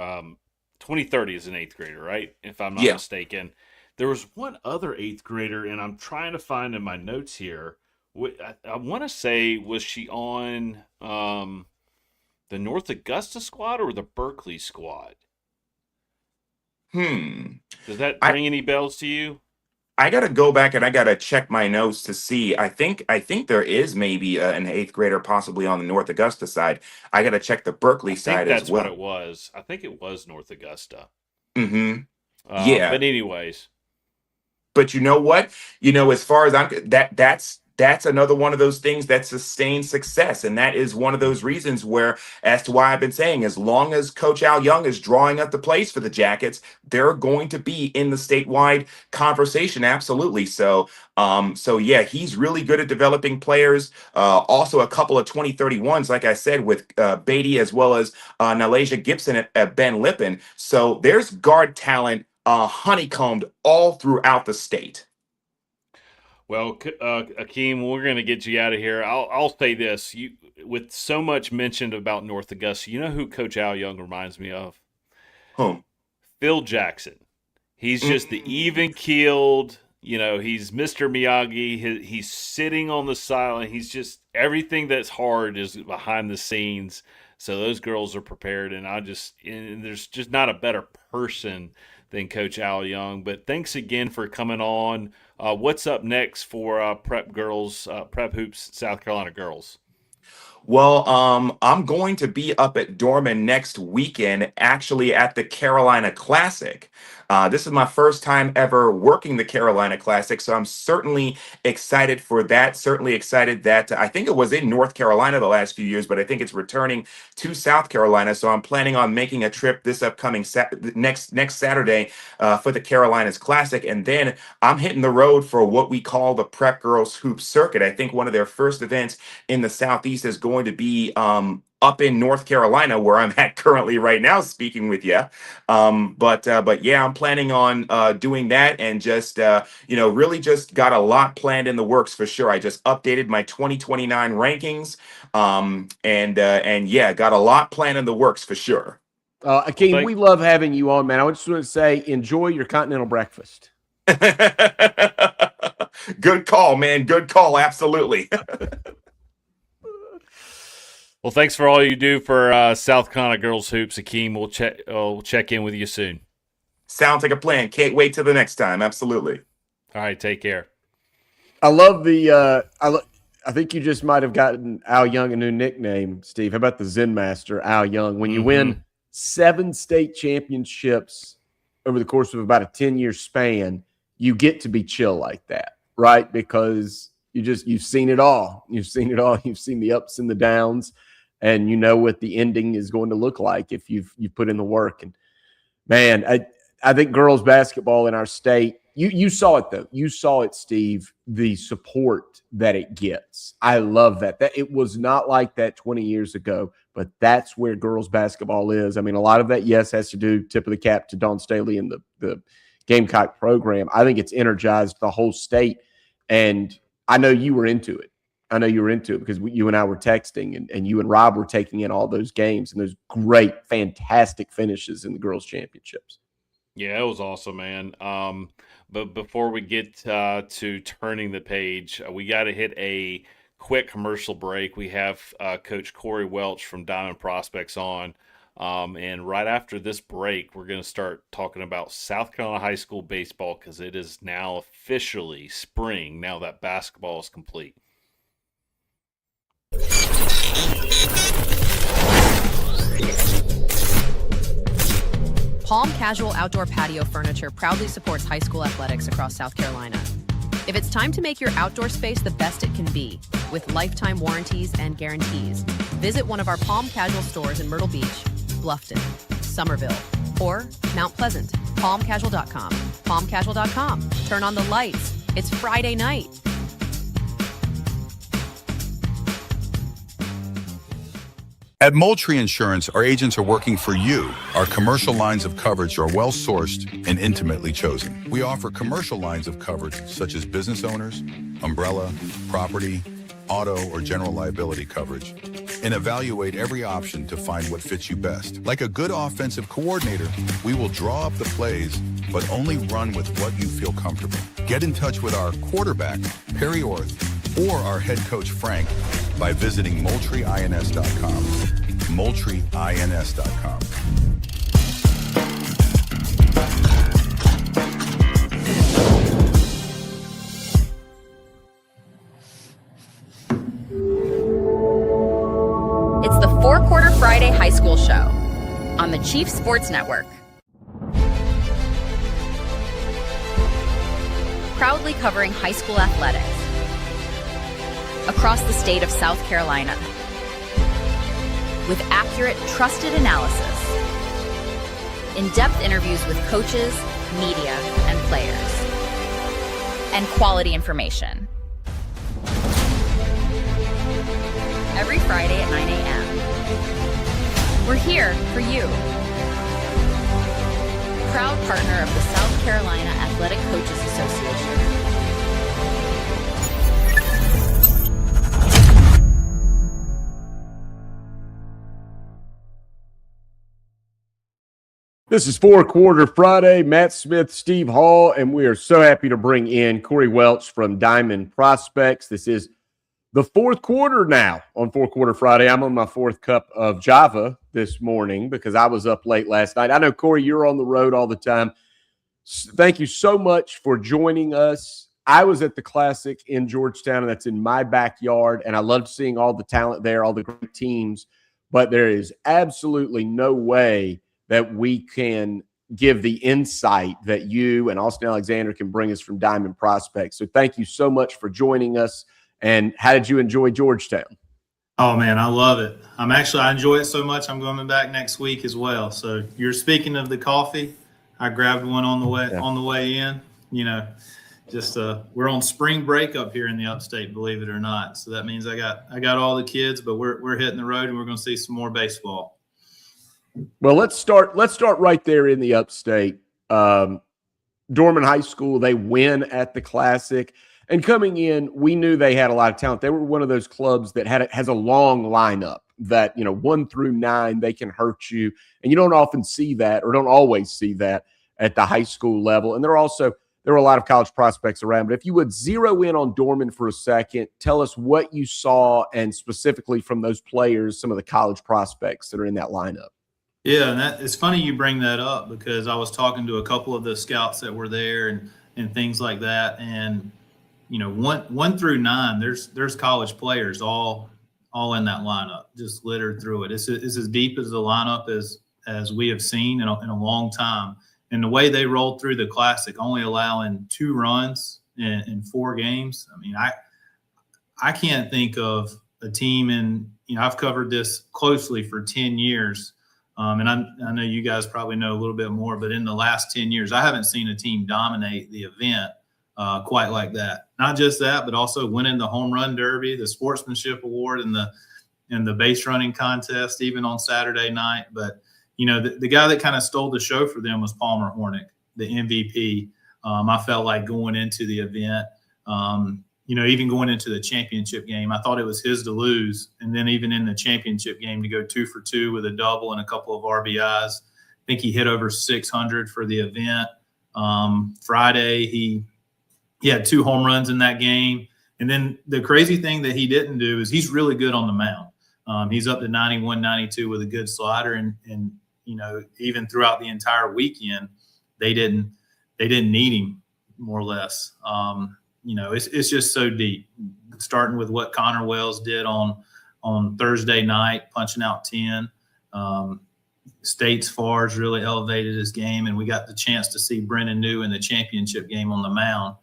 2030 is an eighth grader, right? If I'm not mistaken. There was one other eighth grader, and I'm trying to find in my notes here. I want to say, was she on the North Augusta squad or the Berkeley squad? Does that ring any bells to you? I got to go back and I got to check my notes to see. I think there is maybe an eighth grader possibly on the North Augusta side. I got to check the Berkeley side as well. That's what it was. I think it was North Augusta. Mm-hmm. Yeah. But anyways. But you know what? As far as that's another one of those things that sustains success. And that is one of those reasons where, as to why I've been saying, as long as Coach Al Young is drawing up the plays for the Jackets, they're going to be in the statewide conversation. Absolutely. So yeah, he's really good at developing players. Also a couple of 2031s, like I said, with Beatty as well as Nalasia Gibson at Ben Lippen. So there's guard talent honeycombed all throughout the state. Well, Akeem, we're going to get you out of here. I'll say this: with so much mentioned about North Augusta, you know who Coach Al Young reminds me of? Whom? Phil Jackson. He's just the even-keeled. He's Mr. Miyagi. He's sitting on the sideline. He's just everything that's hard is behind the scenes. So those girls are prepared, and there's just not a better person than Coach Al Young. But thanks again for coming on. What's up next for Prep Hoops South Carolina girls? Well, I'm going to be up at Dorman next weekend, actually at the Carolina Classic. This is my first time ever working the Carolina Classic, so I'm certainly excited for that. Certainly excited that I think it was in North Carolina the last few years, but I think it's returning to South Carolina. So I'm planning on making a trip this upcoming next Saturday for the Carolinas Classic, and then I'm hitting the road for what we call the Prep Girls Hoop Circuit. I think one of their first events in the Southeast is going to be up in North Carolina, where I'm at currently right now speaking with you. But yeah, I'm planning on doing that, and just really just got a lot planned in the works for sure. I just updated my 2029 rankings, and yeah, got a lot planned in the works for sure. Akeem, we love having you on, man. I just want to say, enjoy your continental breakfast. Good call, man. Good call. Absolutely. Well, thanks for all you do for South Carolina girls hoops, Akeem. We'll check in with you soon. Sounds like a plan. Can't wait till the next time. Absolutely. All right, take care. I love the. I think you just might have gotten Al Young a new nickname, Steve. How about the Zen Master, Al Young? When you win 7 state championships over the course of about a 10-year span, you get to be chill like that, right? Because You've seen it all. You've seen it all. You've seen the ups and the downs, and you know what the ending is going to look like if you've put in the work. And man, I think girls basketball in our state, you saw it though. You saw it, Steve, the support that it gets. I love that. That it was not like that 20 years ago, but that's where girls basketball is. I mean, a lot of that, yes, has to do, tip of the cap to Dawn Staley and the Gamecock program. I think it's energized the whole state. And I know you were into it. I know you were into it because you and I were texting, and you and Rob were taking in all those games and those great, fantastic finishes in the girls' championships. Yeah, it was awesome, man. But before we get to turning the page, we got to hit a quick commercial break. We have Coach Cory Welch from Diamond Prospects on. And right after this break, we're going to start talking about South Carolina high school baseball because it is now officially spring now that basketball is complete. Palm Casual Outdoor Patio Furniture proudly supports high school athletics across South Carolina. If it's time to make your outdoor space the best it can be, with lifetime warranties and guarantees, visit one of our Palm Casual stores in Myrtle Beach, Bluffton, Somerville, or Mount Pleasant. PalmCasual.com. PalmCasual.com. Turn on the lights. It's Friday night. At Moultrie Insurance, our agents are working for you. Our commercial lines of coverage are well sourced and intimately chosen. We offer commercial lines of coverage such as business owners, umbrella, property, auto, or general liability coverage, and evaluate every option to find what fits you best. Like a good offensive coordinator, we will draw up the plays, but only run with what you feel comfortable. Get in touch with our quarterback, Perry Orth, or our head coach, Frank, by visiting MoultrieINS.com. MoultrieINS.com. It's the Four Quarter Friday High School Show on the Chief Sports Network. Proudly covering high school athletics across the state of South Carolina with accurate, trusted analysis, in-depth interviews with coaches, media, and players, and quality information. Every Friday at 9 a.m. We're here for you. Proud partner of the South Carolina Athletic Coaches Association. This is Four Quarter Friday. Matt Smith, Steve Hall, and we are so happy to bring in Cory Welch from Diamond Prospects. This is the fourth quarter now on Four Quarter Friday. I'm on my fourth cup of Java this morning because I was up late last night. I know, Cory, you're on the road all the time. Thank you so much for joining us. I was at the Classic in Georgetown, and that's in my backyard, and I loved seeing all the talent there, all the great teams, but there is absolutely no way that we can give the insight that you and Austin Alexander can bring us from Diamond Prospects. So thank you so much for joining us. And how did you enjoy Georgetown? Oh, man, I love it. I enjoy it so much, I'm going back next week as well. So you're speaking of the coffee. I grabbed one on the way in. You know, just we're on spring break up here in the upstate, believe it or not. So that means I got all the kids, but we're hitting the road and we're going to see some more baseball. Well, let's start right there in the upstate. Dorman High School, they win at the Classic. And coming in, we knew they had a lot of talent. They were one of those clubs that has a long lineup that, 1 through 9, they can hurt you. And you don't often see that, or don't always see that at the high school level. And there were a lot of college prospects around. But if you would zero in on Dorman for a second, tell us what you saw, and specifically from those players, some of the college prospects that are in that lineup. Yeah, and it's funny you bring that up because I was talking to a couple of the scouts that were there and things like that. And, 1 through 9, there's college players all in that lineup, just littered through it. It's as deep as the lineup as we have seen in a long time. And the way they rolled through the Classic, only allowing 2 runs in 4 games. I mean, I can't think of a team I've covered this closely for 10 years. And I know you guys probably know a little bit more, but in the last 10 years, I haven't seen a team dominate the event quite like that. Not just that, but also winning the home run derby, the sportsmanship award, and the base running contest, even on Saturday night. But, the guy that kind of stole the show for them was Palmer Hornick, the MVP. I felt like going into the event, even going into the championship game, I thought it was his to lose. And then even in the championship game to go 2 for 2 with a double and a couple of RBIs. I think he hit over 600 for the event. Friday, he had 2 home runs in that game. And then the crazy thing that he didn't do is he's really good on the mound. He's up to 91, 92 with a good slider. And even throughout the entire weekend, they didn't need him, more or less. It's just so deep, starting with what Connor Wells did on Thursday night, punching out 10. States Far's really elevated his game, and we got the chance to see Brennan New in the championship game on the mound.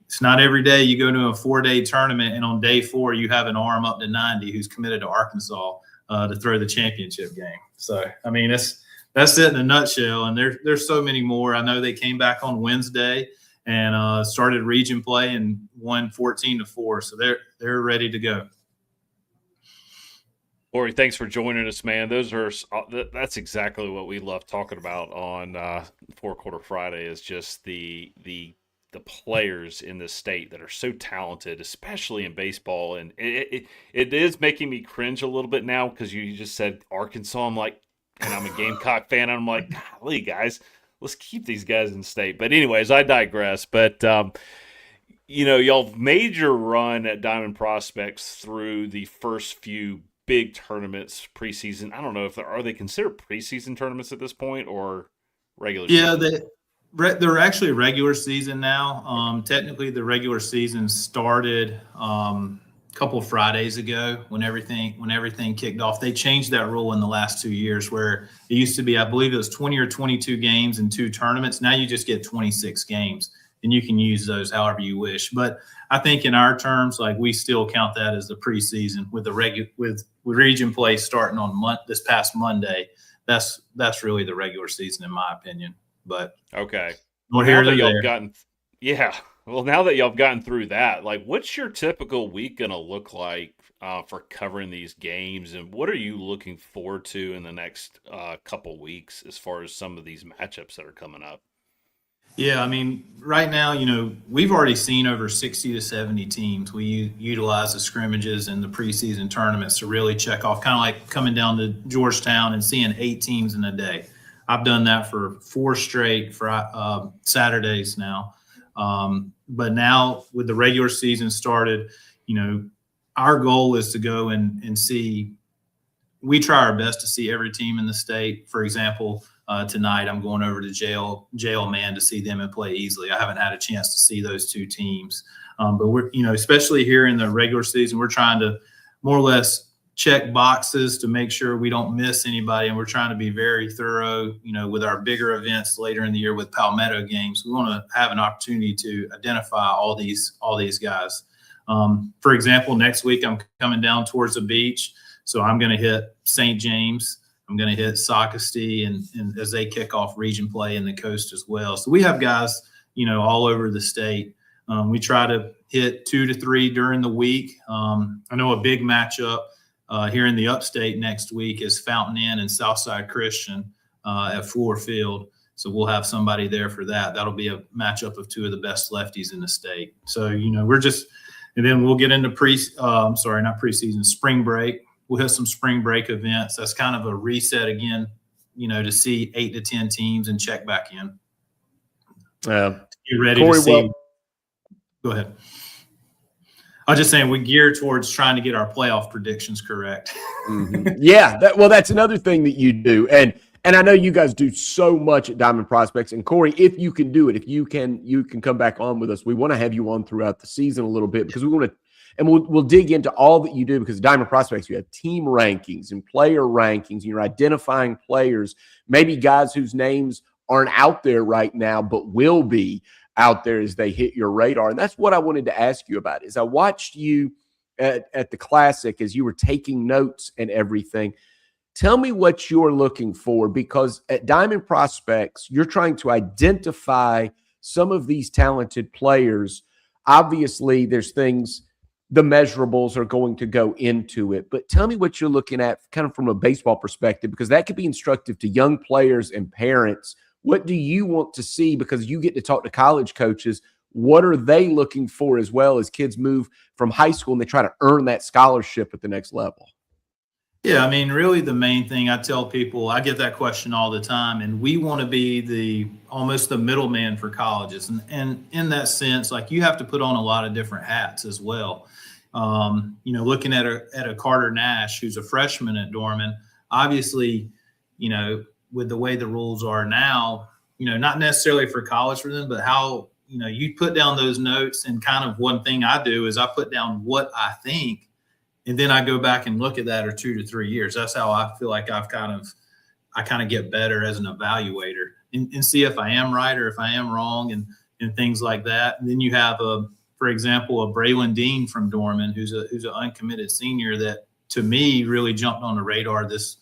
It's not every day you go to a 4-day tournament, and on day 4 you have an arm up to 90 who's committed to Arkansas to throw the championship game. So, I mean, that's it in a nutshell, and there's so many more. I know they came back on Wednesday and started region play and won 14-4. So they're ready to go. Cory, thanks for joining us, man. That's exactly what we love talking about on Four Quarter Friday, is just the players in this state that are so talented, especially in baseball. And it is making me cringe a little bit now, because you just said Arkansas. I'm like, and I'm a Gamecock fan. I'm like, golly, guys, let's keep these guys in state. But anyways, I digress. But, y'all made your run at Diamond Prospects through the first few big tournaments preseason. I don't know if are they considered preseason tournaments at this point or regular season? Yeah, they're actually regular season now. Technically, the regular season started a couple of Fridays ago when everything kicked off. They changed that rule in the last 2 years, where it used to be, I believe it was 20 or 22 games in 2 tournaments. Now you just get 26 games, and you can use those however you wish. But I think in our terms, like, we still count that as the preseason with with region play starting on this past Monday. That's really the regular season, in my opinion. But okay, now that y'all gotten, well, now that y'all have gotten through that, like, what's your typical week gonna look like for covering these games, and what are you looking forward to in the next couple weeks as far as some of these matchups that are coming up? Yeah, I mean, right now, we've already seen over 60 to 70 teams. We utilize the scrimmages and the preseason tournaments to really check off, kind of like coming down to Georgetown and seeing 8 teams in a day. I've done that for 4 straight Saturdays now. But now with the regular season started, our goal is to go and see. We try our best to see every team in the state. For example, tonight I'm going over to Jail Man to see them and play easily. I haven't had a chance to see those 2 teams. But we're, especially here in the regular season, we're trying to more or less check boxes to make sure we don't miss anybody. And we're trying to be very thorough, with our bigger events later in the year with Palmetto games. We want to have an opportunity to identify all these guys. For example, next week I'm coming down towards the beach. So I'm going to hit St. James. I'm going to hit Socastee and as they kick off region play in the coast as well. So we have guys, all over the state. We try to hit 2 to 3 during the week. I know a big matchup here in the upstate next week is Fountain Inn and Southside Christian at Floor Field. So we'll have somebody there for that. That'll be a matchup of 2 of the best lefties in the state. So, and then we'll get into spring break. We'll have some spring break events. That's kind of a reset again, to see 8 to 10 teams and check back in. Get ready Cory, to see. Go ahead. I was just saying we gear towards trying to get our playoff predictions correct. Mm-hmm. Yeah, that's another thing that you do, and I know you guys do so much at Diamond Prospects. And Cory, if you can do it, if you can come back on with us. We want to have you on throughout the season a little bit, because we want to. And we'll dig into all that you do, because Diamond Prospects, you have team rankings and player rankings, and you're identifying players, maybe guys whose names aren't out there right now, but will be out there as they hit your radar. And that's what I wanted to ask you about. Is I watched you at the Classic as you were taking notes and everything. Tell me what you're looking for, because at Diamond Prospects, you're trying to identify some of these talented players. Obviously, there's things, the measurables are going to go into it, but tell me what you're looking at kind of from a baseball perspective, because that could be instructive to young players and parents. What do you want to see? Because you get to talk to college coaches. What are they looking for as well as kids move from high school and they try to earn that scholarship at the next level? Yeah, I mean, really the main thing I tell people, I get that question all the time, and we want to be almost the middleman for colleges. And in that sense, like, you have to put on a lot of different hats as well. Looking at a Carter Nash, who's a freshman at Dorman, obviously, with the way the rules are now, not necessarily for college for them, but how, you put down those notes. And kind of one thing I do is I put down what I think, and then I go back and look at that for 2 to 3 years. That's how I feel like I kind of get better as an evaluator and see if I am right or if I am wrong and things like that. And then you have for example, a Braylon Dean from Dorman, who's an uncommitted senior that to me really jumped on the radar this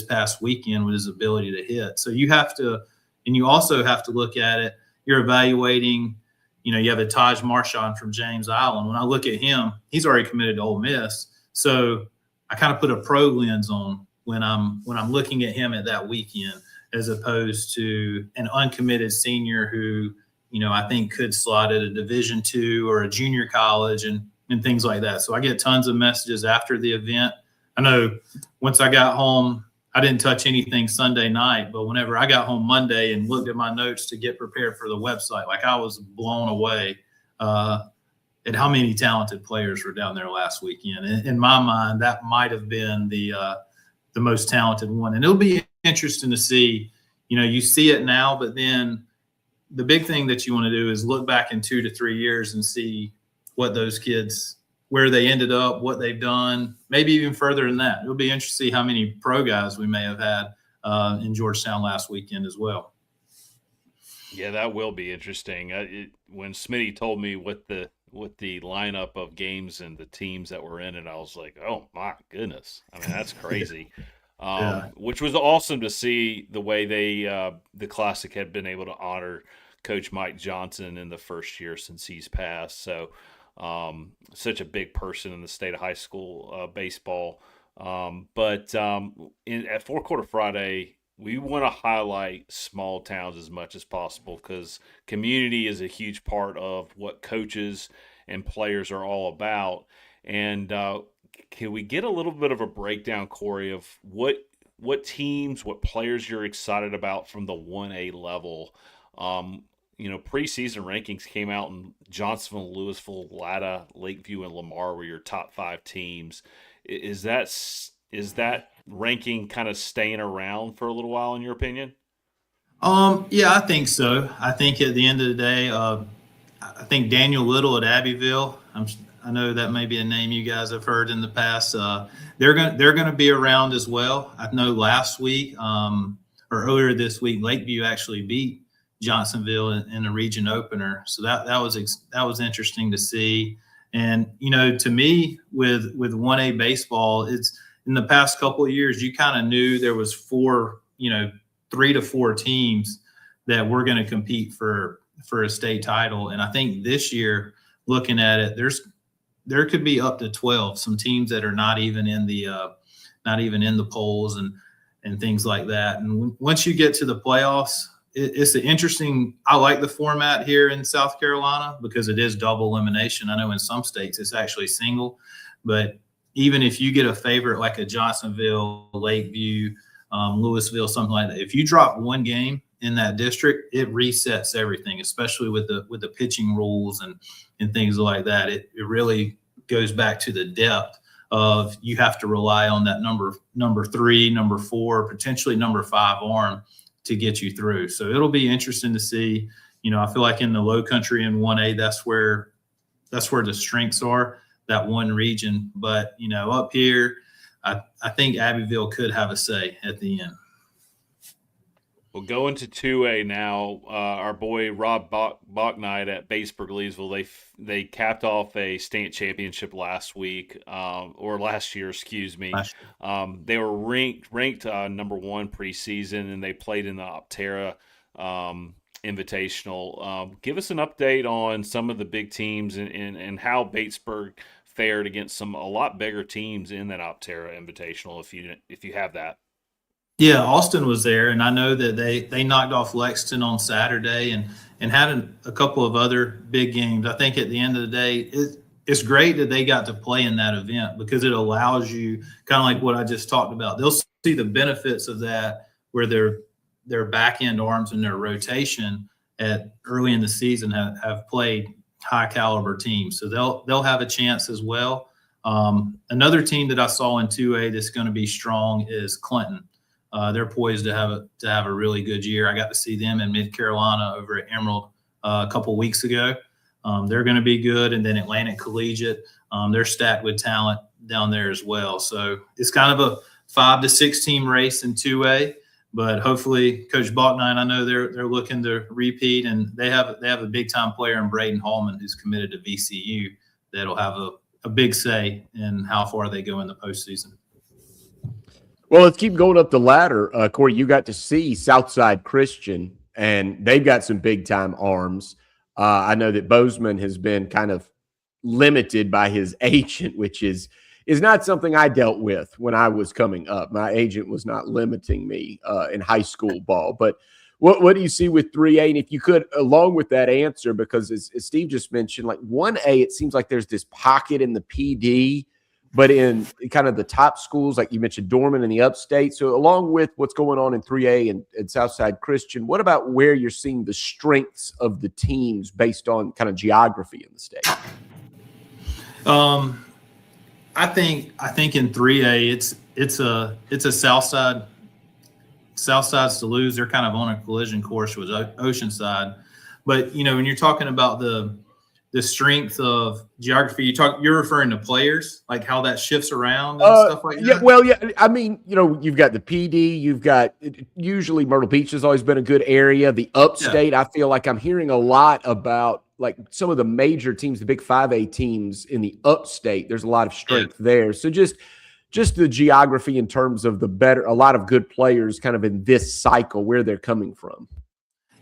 past weekend with his ability to hit. So you have to, and you also have to look at it. You're evaluating, you have a Taj Marchand from James Island. When I look at him, he's already committed to Ole Miss. So I kind of put a pro lens on when I'm looking at him at that weekend, as opposed to an uncommitted senior who, I think could slot at a Division II or a junior college and things like that. So I get tons of messages after the event. I know once I got home, I didn't touch anything Sunday night, but whenever I got home Monday and looked at my notes to get prepared for the website, like, I was blown away at how many talented players were down there last weekend. In my mind, that might have been the most talented one. And it'll be interesting to see, you see it now, but then the big thing that you want to do is look back in 2 to 3 years and see what those kids, where they ended up, what they've done, maybe even further than that. It'll be interesting to see how many pro guys we may have had in Georgetown last weekend as well. Yeah, that will be interesting. When Smitty told me what the lineup of games and the teams that were in it, I was like, oh my goodness. I mean, that's crazy. Which was awesome to see the way the Classic had been able to honor Coach Mike Johnson in the first year since he's passed. So such a big person in the state of high school baseball. But at Four Quarter Friday, we want to highlight small towns as much as possible, because community is a huge part of what coaches and players are all about. And can we get a little bit of a breakdown, Cory, of what teams, what players you're excited about from the 1A level? Preseason rankings came out, and Johnsonville, Louisville, Latta, Lakeview, and Lamar were your top 5 teams. Is that ranking kind of staying around for a little while, in your opinion? Yeah, I think so. I think at the end of the day, I think Daniel Little at Abbeville, I know that may be a name you guys have heard in the past. They're going to be around as well. I know last week or earlier this week, Lakeview actually beat Johnsonville in a region opener. So that was interesting to see. And, to me, with 1A baseball, it's in the past couple of years, you kind of knew there was 3 to 4 teams that were going to compete for a state title. And I think this year, looking at it, there could be up to 12, some teams that are not even in the polls and things like that. And once you get to the playoffs, it's an interesting, I like the format here in South Carolina because it is double elimination. I know in some states it's actually single, but even if you get a favorite like a Johnsonville, Lakeview, Louisville, something like that, if you drop one game in that district, it resets everything, especially with the pitching rules and things like that. It really goes back to the depth of, you have to rely on that number 3, number 4, potentially number 5 arm to get you through. So it'll be interesting to see. I feel like in the Low Country in 1A, that's where the strengths are, that one region. But up here, I think Abbeville could have a say at the end. Well, going to 2A now, our boy Rob Bachnight at Batesburg Leesville, they capped off a state championship last week, or last year, excuse me. They were ranked number 1 preseason, and they played in the Optera Invitational. Give us an update on some of the big teams and how Batesburg fared against a lot bigger teams in that Optera Invitational, if you have that. Yeah, Austin was there, and I know that they knocked off Lexington on Saturday and had a couple of other big games. I think at the end of the day, it's great that they got to play in that event because it allows you, kind of like what I just talked about, they'll see the benefits of that where their back end arms and their rotation at early in the season have played high caliber teams. So they'll have a chance as well. Another team that I saw in 2A that's going to be strong is Clinton. They're poised to have a really good year. I got to see them in Mid Carolina over at Emerald a couple weeks ago. They're going to be good. And then Atlantic Collegiate, they're stacked with talent down there as well. So it's kind of a 5 to 6 team race in 2A. But hopefully, Coach Bachnight, I know they're looking to repeat, and they have a big time player in Braden Hallman who's committed to VCU that'll have a big say in how far they go in the postseason. Well, let's keep going up the ladder. Cory, you got to see Southside Christian, and they've got some big-time arms. I know that Bozeman has been kind of limited by his agent, which is not something I dealt with when I was coming up. My agent was not limiting me in high school ball. But what do you see with 3A? And if you could, along with that answer, because as Steve just mentioned, like 1A, it seems like there's this pocket in the PD, but in kind of the top schools, like you mentioned, Dorman and the upstate. So along with what's going on in 3A and Southside Christian, what about where you're seeing the strengths of the teams based on kind of geography in the state? I think in 3A, it's a Southside's to lose. They're kind of on a collision course with Oceanside. But, when you're talking about the strength of geography, you're referring to players, like how that shifts around and stuff like that? Yeah, well, yeah. I mean, you've got the PD, you've got usually Myrtle Beach has always been a good area. The upstate, I feel like I'm hearing a lot about like some of the major teams, the big 5A teams in the upstate. There's a lot of strength there. So just the geography in terms of a lot of good players kind of in this cycle, where they're coming from.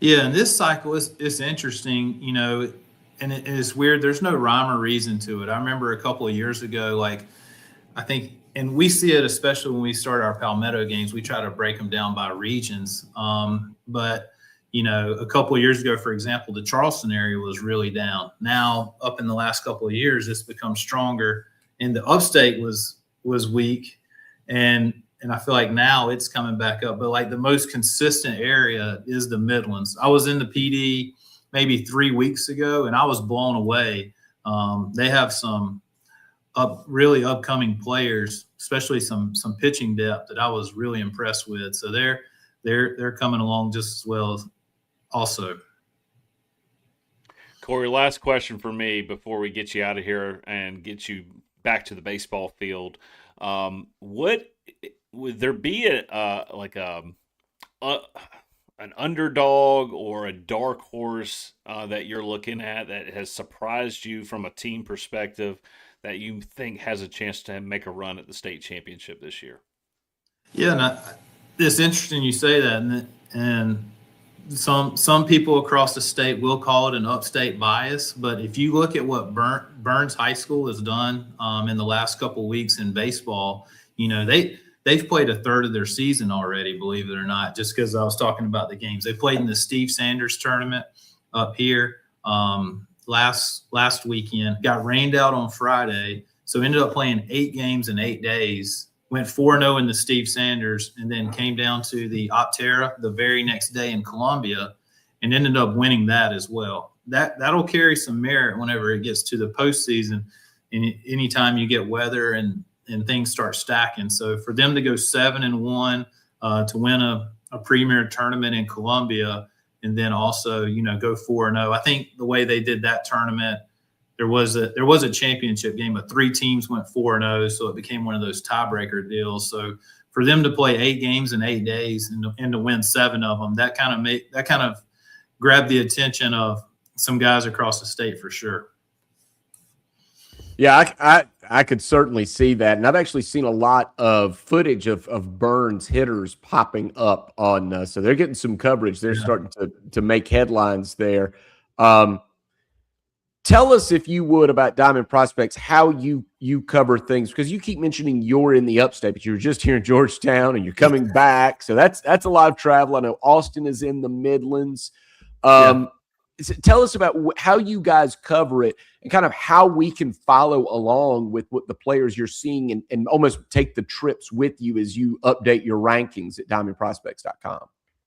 Yeah, and this cycle is interesting, and it's weird. There's no rhyme or reason to it. I remember a couple of years ago, like I think, and we see it especially when we start our Palmetto games, we try to break them down by regions. But a couple of years ago, for example, the Charleston area was really down. Now, up in the last couple of years, it's become stronger, and the upstate was weak, and I feel like now it's coming back up. But like the most consistent area is the Midlands. I was in the PD maybe 3 weeks ago, and I was blown away. They have some really upcoming players, especially some pitching depth that I was really impressed with. So they're coming along just as well also. Cory, last question for me before we get you out of here and get you back to the baseball field. Would there be an underdog or a dark horse that you're looking at that has surprised you from a team perspective that you think has a chance to make a run at the state championship this year? Yeah, and it's interesting you say that, and some people across the state will call it an upstate bias, but if you look at what Burns High School has done in the last couple of weeks in baseball, they've played a third of their season already, believe it or not, just because I was talking about the games. They played in the Steve Sanders tournament up here last weekend, got rained out on Friday, so ended up playing 8 games in 8 days, went 4-0 in the Steve Sanders, and then came down to the Optera the very next day in Columbia and ended up winning that as well. That'll carry some merit whenever it gets to the postseason, and anytime you get weather and things start stacking. So for them to go 7-1 to win a premier tournament in Columbia, and then also go 4-0, I think the way they did that tournament, there was a championship game, but 3 teams went 4-0, so it became one of those tiebreaker deals. So for them to play 8 games in 8 days and to win 7 of them, that kind of grabbed the attention of some guys across the state for sure. Yeah, I could certainly see that. And I've actually seen a lot of footage of Burns hitters popping up on so they're getting some coverage. They're starting to make headlines there. Tell us, if you would, about Diamond Prospects, how you cover things, because you keep mentioning you're in the upstate, but you were just here in Georgetown and you're coming back. So that's a lot of travel. I know Austin is in the Midlands. Tell us about how you guys cover it and kind of how we can follow along with what the players you're seeing and almost take the trips with you as you update your rankings at diamondprospects.com.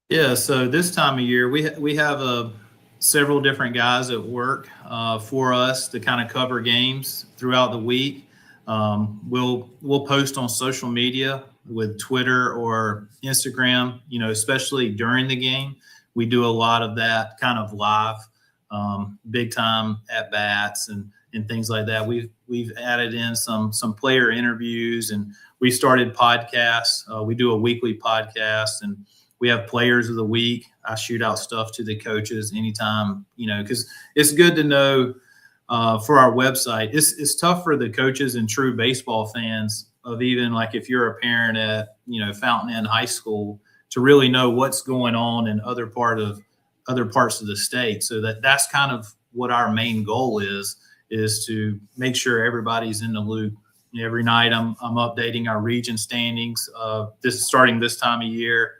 Yeah, so this time of year, we have several different guys at work for us to kind of cover games throughout the week. We'll post on social media with Twitter or Instagram, especially during the game. We do a lot of that kind of live, big time at bats and things like that. We've added in some player interviews, and we started podcasts. We do a weekly podcast, and we have players of the week. I shoot out stuff to the coaches anytime, because it's good to know for our website. It's tough for the coaches and true baseball fans of even like if you're a parent at Fountain Inn High School, to really know what's going on in other parts of the state. So that's kind of what our main goal is to make sure everybody's in the loop. Every night I'm updating our region standings. Starting this time of year,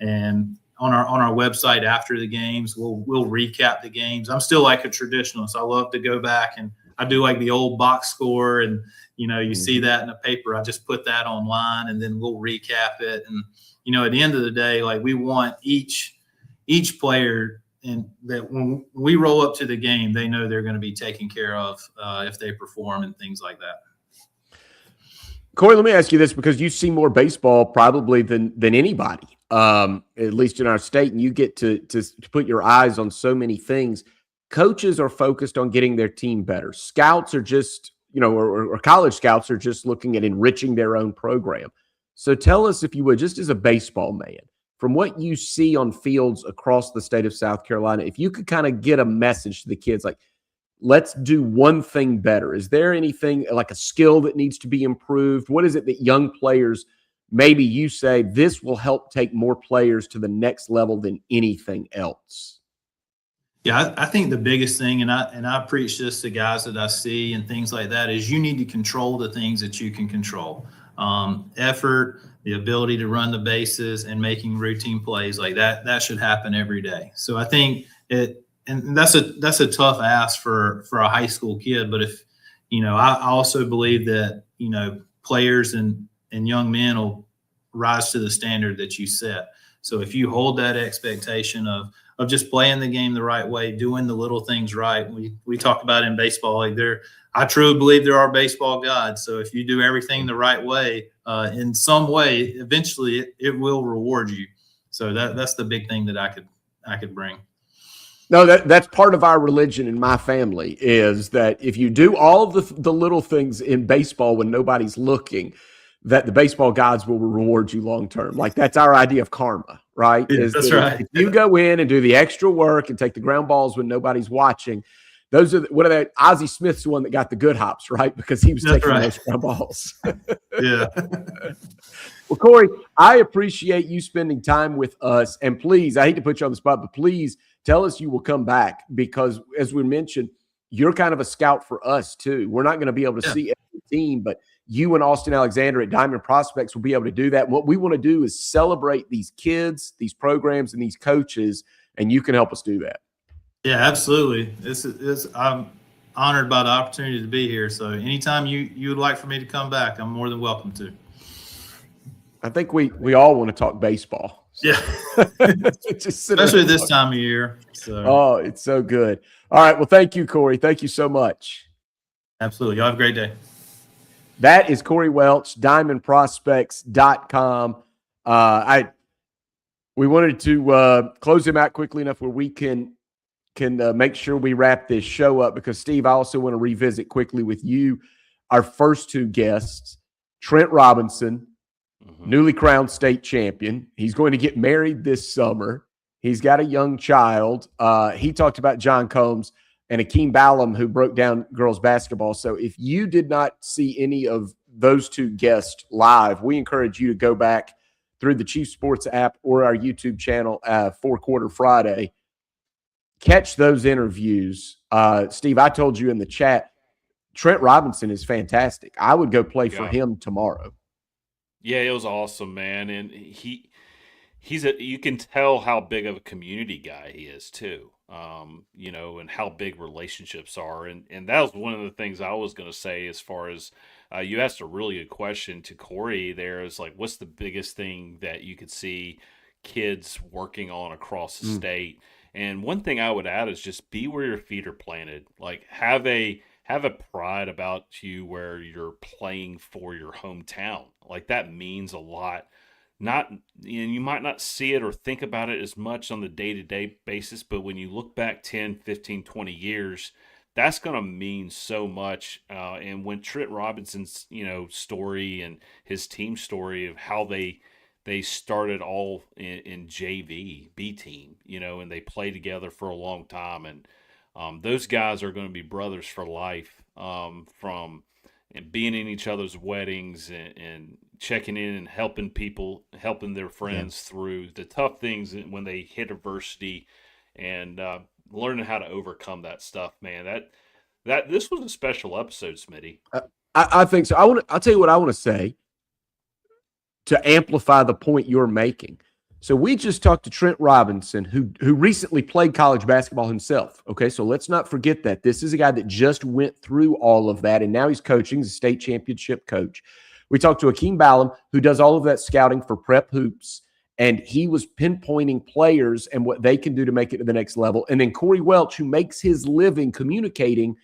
and on our website after the games, we'll recap the games. I'm still like a traditionalist. I love to go back and I do like the old box score, and you see that in the paper. I just put that online, and then we'll recap it. And at the end of the day, like we want each player, and that when we roll up to the game, they know they're going to be taken care of if they perform and things like that. Cory, let me ask you this, because you see more baseball probably than anybody, at least in our state, and you get to put your eyes on so many things. Coaches are focused on getting their team better. Scouts are just, or college scouts are just looking at enriching their own program. So tell us, if you would, just as a baseball man, from what you see on fields across the state of South Carolina, if you could kind of get a message to the kids, like, let's do one thing better. Is there anything like a skill that needs to be improved? What is it that young players, maybe you say, this will help take more players to the next level than anything else? Yeah, I think the biggest thing, and I preach this to guys that I see and things like that, is you need to control the things that you can control. Effort, the ability to run the bases, and making routine plays like that should happen every day. So I think and that's a tough ask for a high school kid. But if I also believe that players and young men will rise to the standard that you set. So if you hold that expectation of just playing the game the right way, doing the little things right, we talk about in baseball, like I truly believe there are baseball gods. So if you do everything the right way, in some way, eventually it will reward you. So that's the big thing that I could bring. No, that's part of our religion in my family, is that if you do all the little things in baseball when nobody's looking, that the baseball gods will reward you long term. Like, that's our idea of karma, right? Yeah, that's right. If you go in and do the extra work and take the ground balls when nobody's watching, those are what are they? Ozzie Smith's the one that got the good hops, right? Because he was taking those ground balls. Yeah. Well, Cory, I appreciate you spending time with us. And please, I hate to put you on the spot, but please tell us you will come back, because as we mentioned, you're kind of a scout for us too. We're not going to be able to see every team, but you and Austin Alexander at Diamond Prospects will be able to do that. And what we want to do is celebrate these kids, these programs, and these coaches, and you can help us do that. Yeah, absolutely. I'm honored by the opportunity to be here. So anytime you would like for me to come back, I'm more than welcome to. I think we all want to talk baseball. So. Yeah. Especially this time of year. So. Oh, it's so good. All right. Well, thank you, Cory. Thank you so much. Absolutely. Y'all have a great day. That is Cory Welch, diamondprospects.com. We wanted to close him out quickly enough where we can make sure we wrap this show up, because, Steve, I also want to revisit quickly with you our first two guests, Trent Robinson newly crowned state champion. He's going to get married this summer. He's got a young child. He talked about John Combs and Akiem Bailum, who broke down girls basketball. So if you did not see any of those two guests live, we encourage you to go back through the Chief Sports app or our YouTube channel, 4 Quarter Friday. Catch those interviews. Steve, I told you in the chat, Trent Robinson is fantastic. I would go play for him tomorrow. Yeah, it was awesome, man. And you can tell how big of a community guy he is too. And how big relationships are. And that was one of the things I was going to say as far as you asked a really good question to Cory there is like, what's the biggest thing that you could see kids working on across the state? And one thing I would add is just be where your feet are planted. Like have a pride about you where you're playing for your hometown. Like that means a lot. You might not see it or think about it as much on the day-to-day basis, but when you look back 10, 15, 20 years, that's going to mean so much. And when Trent Robinson's, story and his team story of how they started all in JV, B team, and they play together for a long time. And those guys are going to be brothers for life, from being in each other's weddings and checking in and helping their friends through the tough things when they hit adversity and learning how to overcome that stuff, man. That this was a special episode, Smitty. I think so. I'll tell you what I want to say to amplify the point you're making. So we just talked to Trent Robinson, who recently played college basketball himself. Okay, so let's not forget that. This is a guy that just went through all of that, and now he's coaching. He's a state championship coach. We talked to Akiem Bailum, who does all of that scouting for Prep Hoops, and he was pinpointing players and what they can do to make it to the next level. And then Cory Welch, who makes his living communicating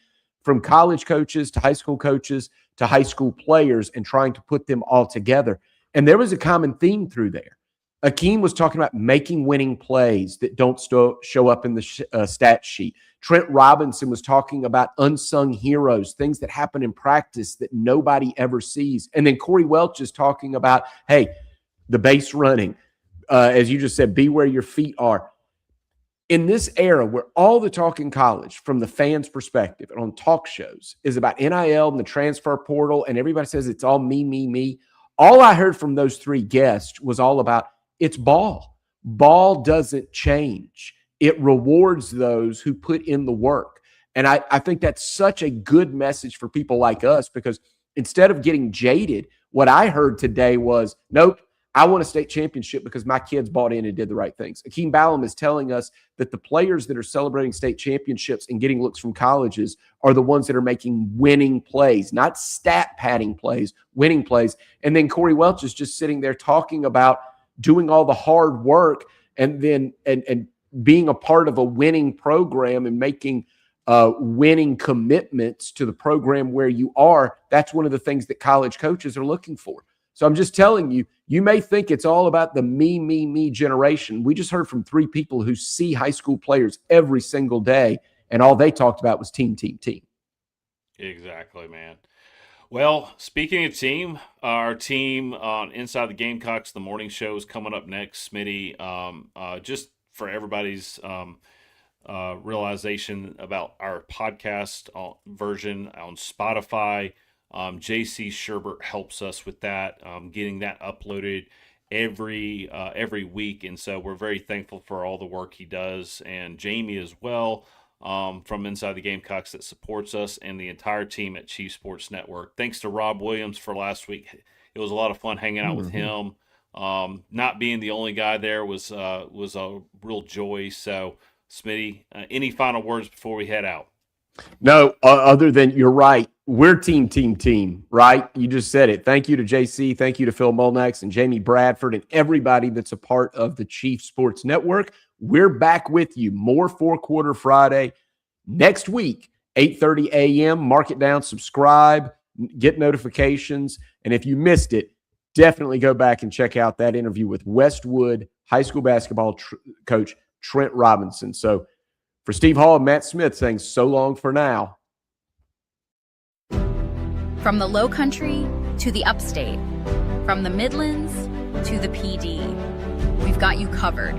from college coaches to high school coaches to high school players and trying to put them all together. And there was a common theme through there. Akiem was talking about making winning plays that don't show up in the stat sheet. Trent Robinson was talking about unsung heroes, things that happen in practice that nobody ever sees. And then Cory Welch is talking about, hey, the base running. As you just said, be where your feet are. In this era where all the talk in college from the fans' perspective and on talk shows is about NIL and the transfer portal, and everybody says it's all me, me, me. All I heard from those three guests was all about it's ball. Ball doesn't change. It rewards those who put in the work. And I think that's such a good message for people like us, because instead of getting jaded, what I heard today was, nope, I want a state championship because my kids bought in and did the right things. Akiem Bailum is telling us that the players that are celebrating state championships and getting looks from colleges are the ones that are making winning plays, not stat padding plays, winning plays. And then Cory Welch is just sitting there talking about doing all the hard work and then and being a part of a winning program and making winning commitments to the program where you are. That's one of the things that college coaches are looking for. So I'm just telling you, you may think it's all about the me, me, me generation. We just heard from three people who see high school players every single day, and all they talked about was team, team, team. Exactly, man. Well, speaking of team, our team on Inside the Gamecocks, the morning show is coming up next, Smitty. Just for everybody's realization about our podcast version on Spotify, JC Sherbert helps us with that, getting that uploaded every week. And so we're very thankful for all the work he does, and Jamie as well. From Inside the Gamecocks that supports us, and the entire team at Chief Sports Network. Thanks to Rob Williams for last week. It was a lot of fun hanging out with him. Not being the only guy there was a real joy. So, Smitty, any final words before we head out? No, other than you're right. We're team, right? You just said it. Thank you to JC. Thank you to Phil Molnax and Jamie Bradford and everybody that's a part of the Chief Sports Network. We're back with you. More 4 Quarter Friday next week, 8:30 a.m. Mark it down, subscribe, get notifications. And if you missed it, definitely go back and check out that interview with Westwood high school basketball coach Trent Robinson. So for Steve Hall and Matt Smith saying so long for now. From the Low Country to the Upstate, From the Midlands to the PD, we've got you covered.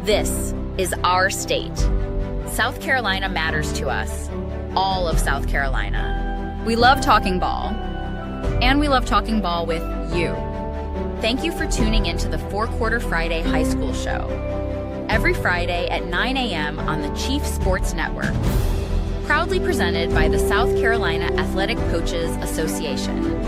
This is our state. South Carolina matters to us, all of South Carolina. We love talking ball, and we love talking ball with you. Thank you for tuning into the 4-Quarter Friday High School Show. Every Friday at 9 a.m. on the Chief Sports Network. Proudly presented by the South Carolina Athletic Coaches Association.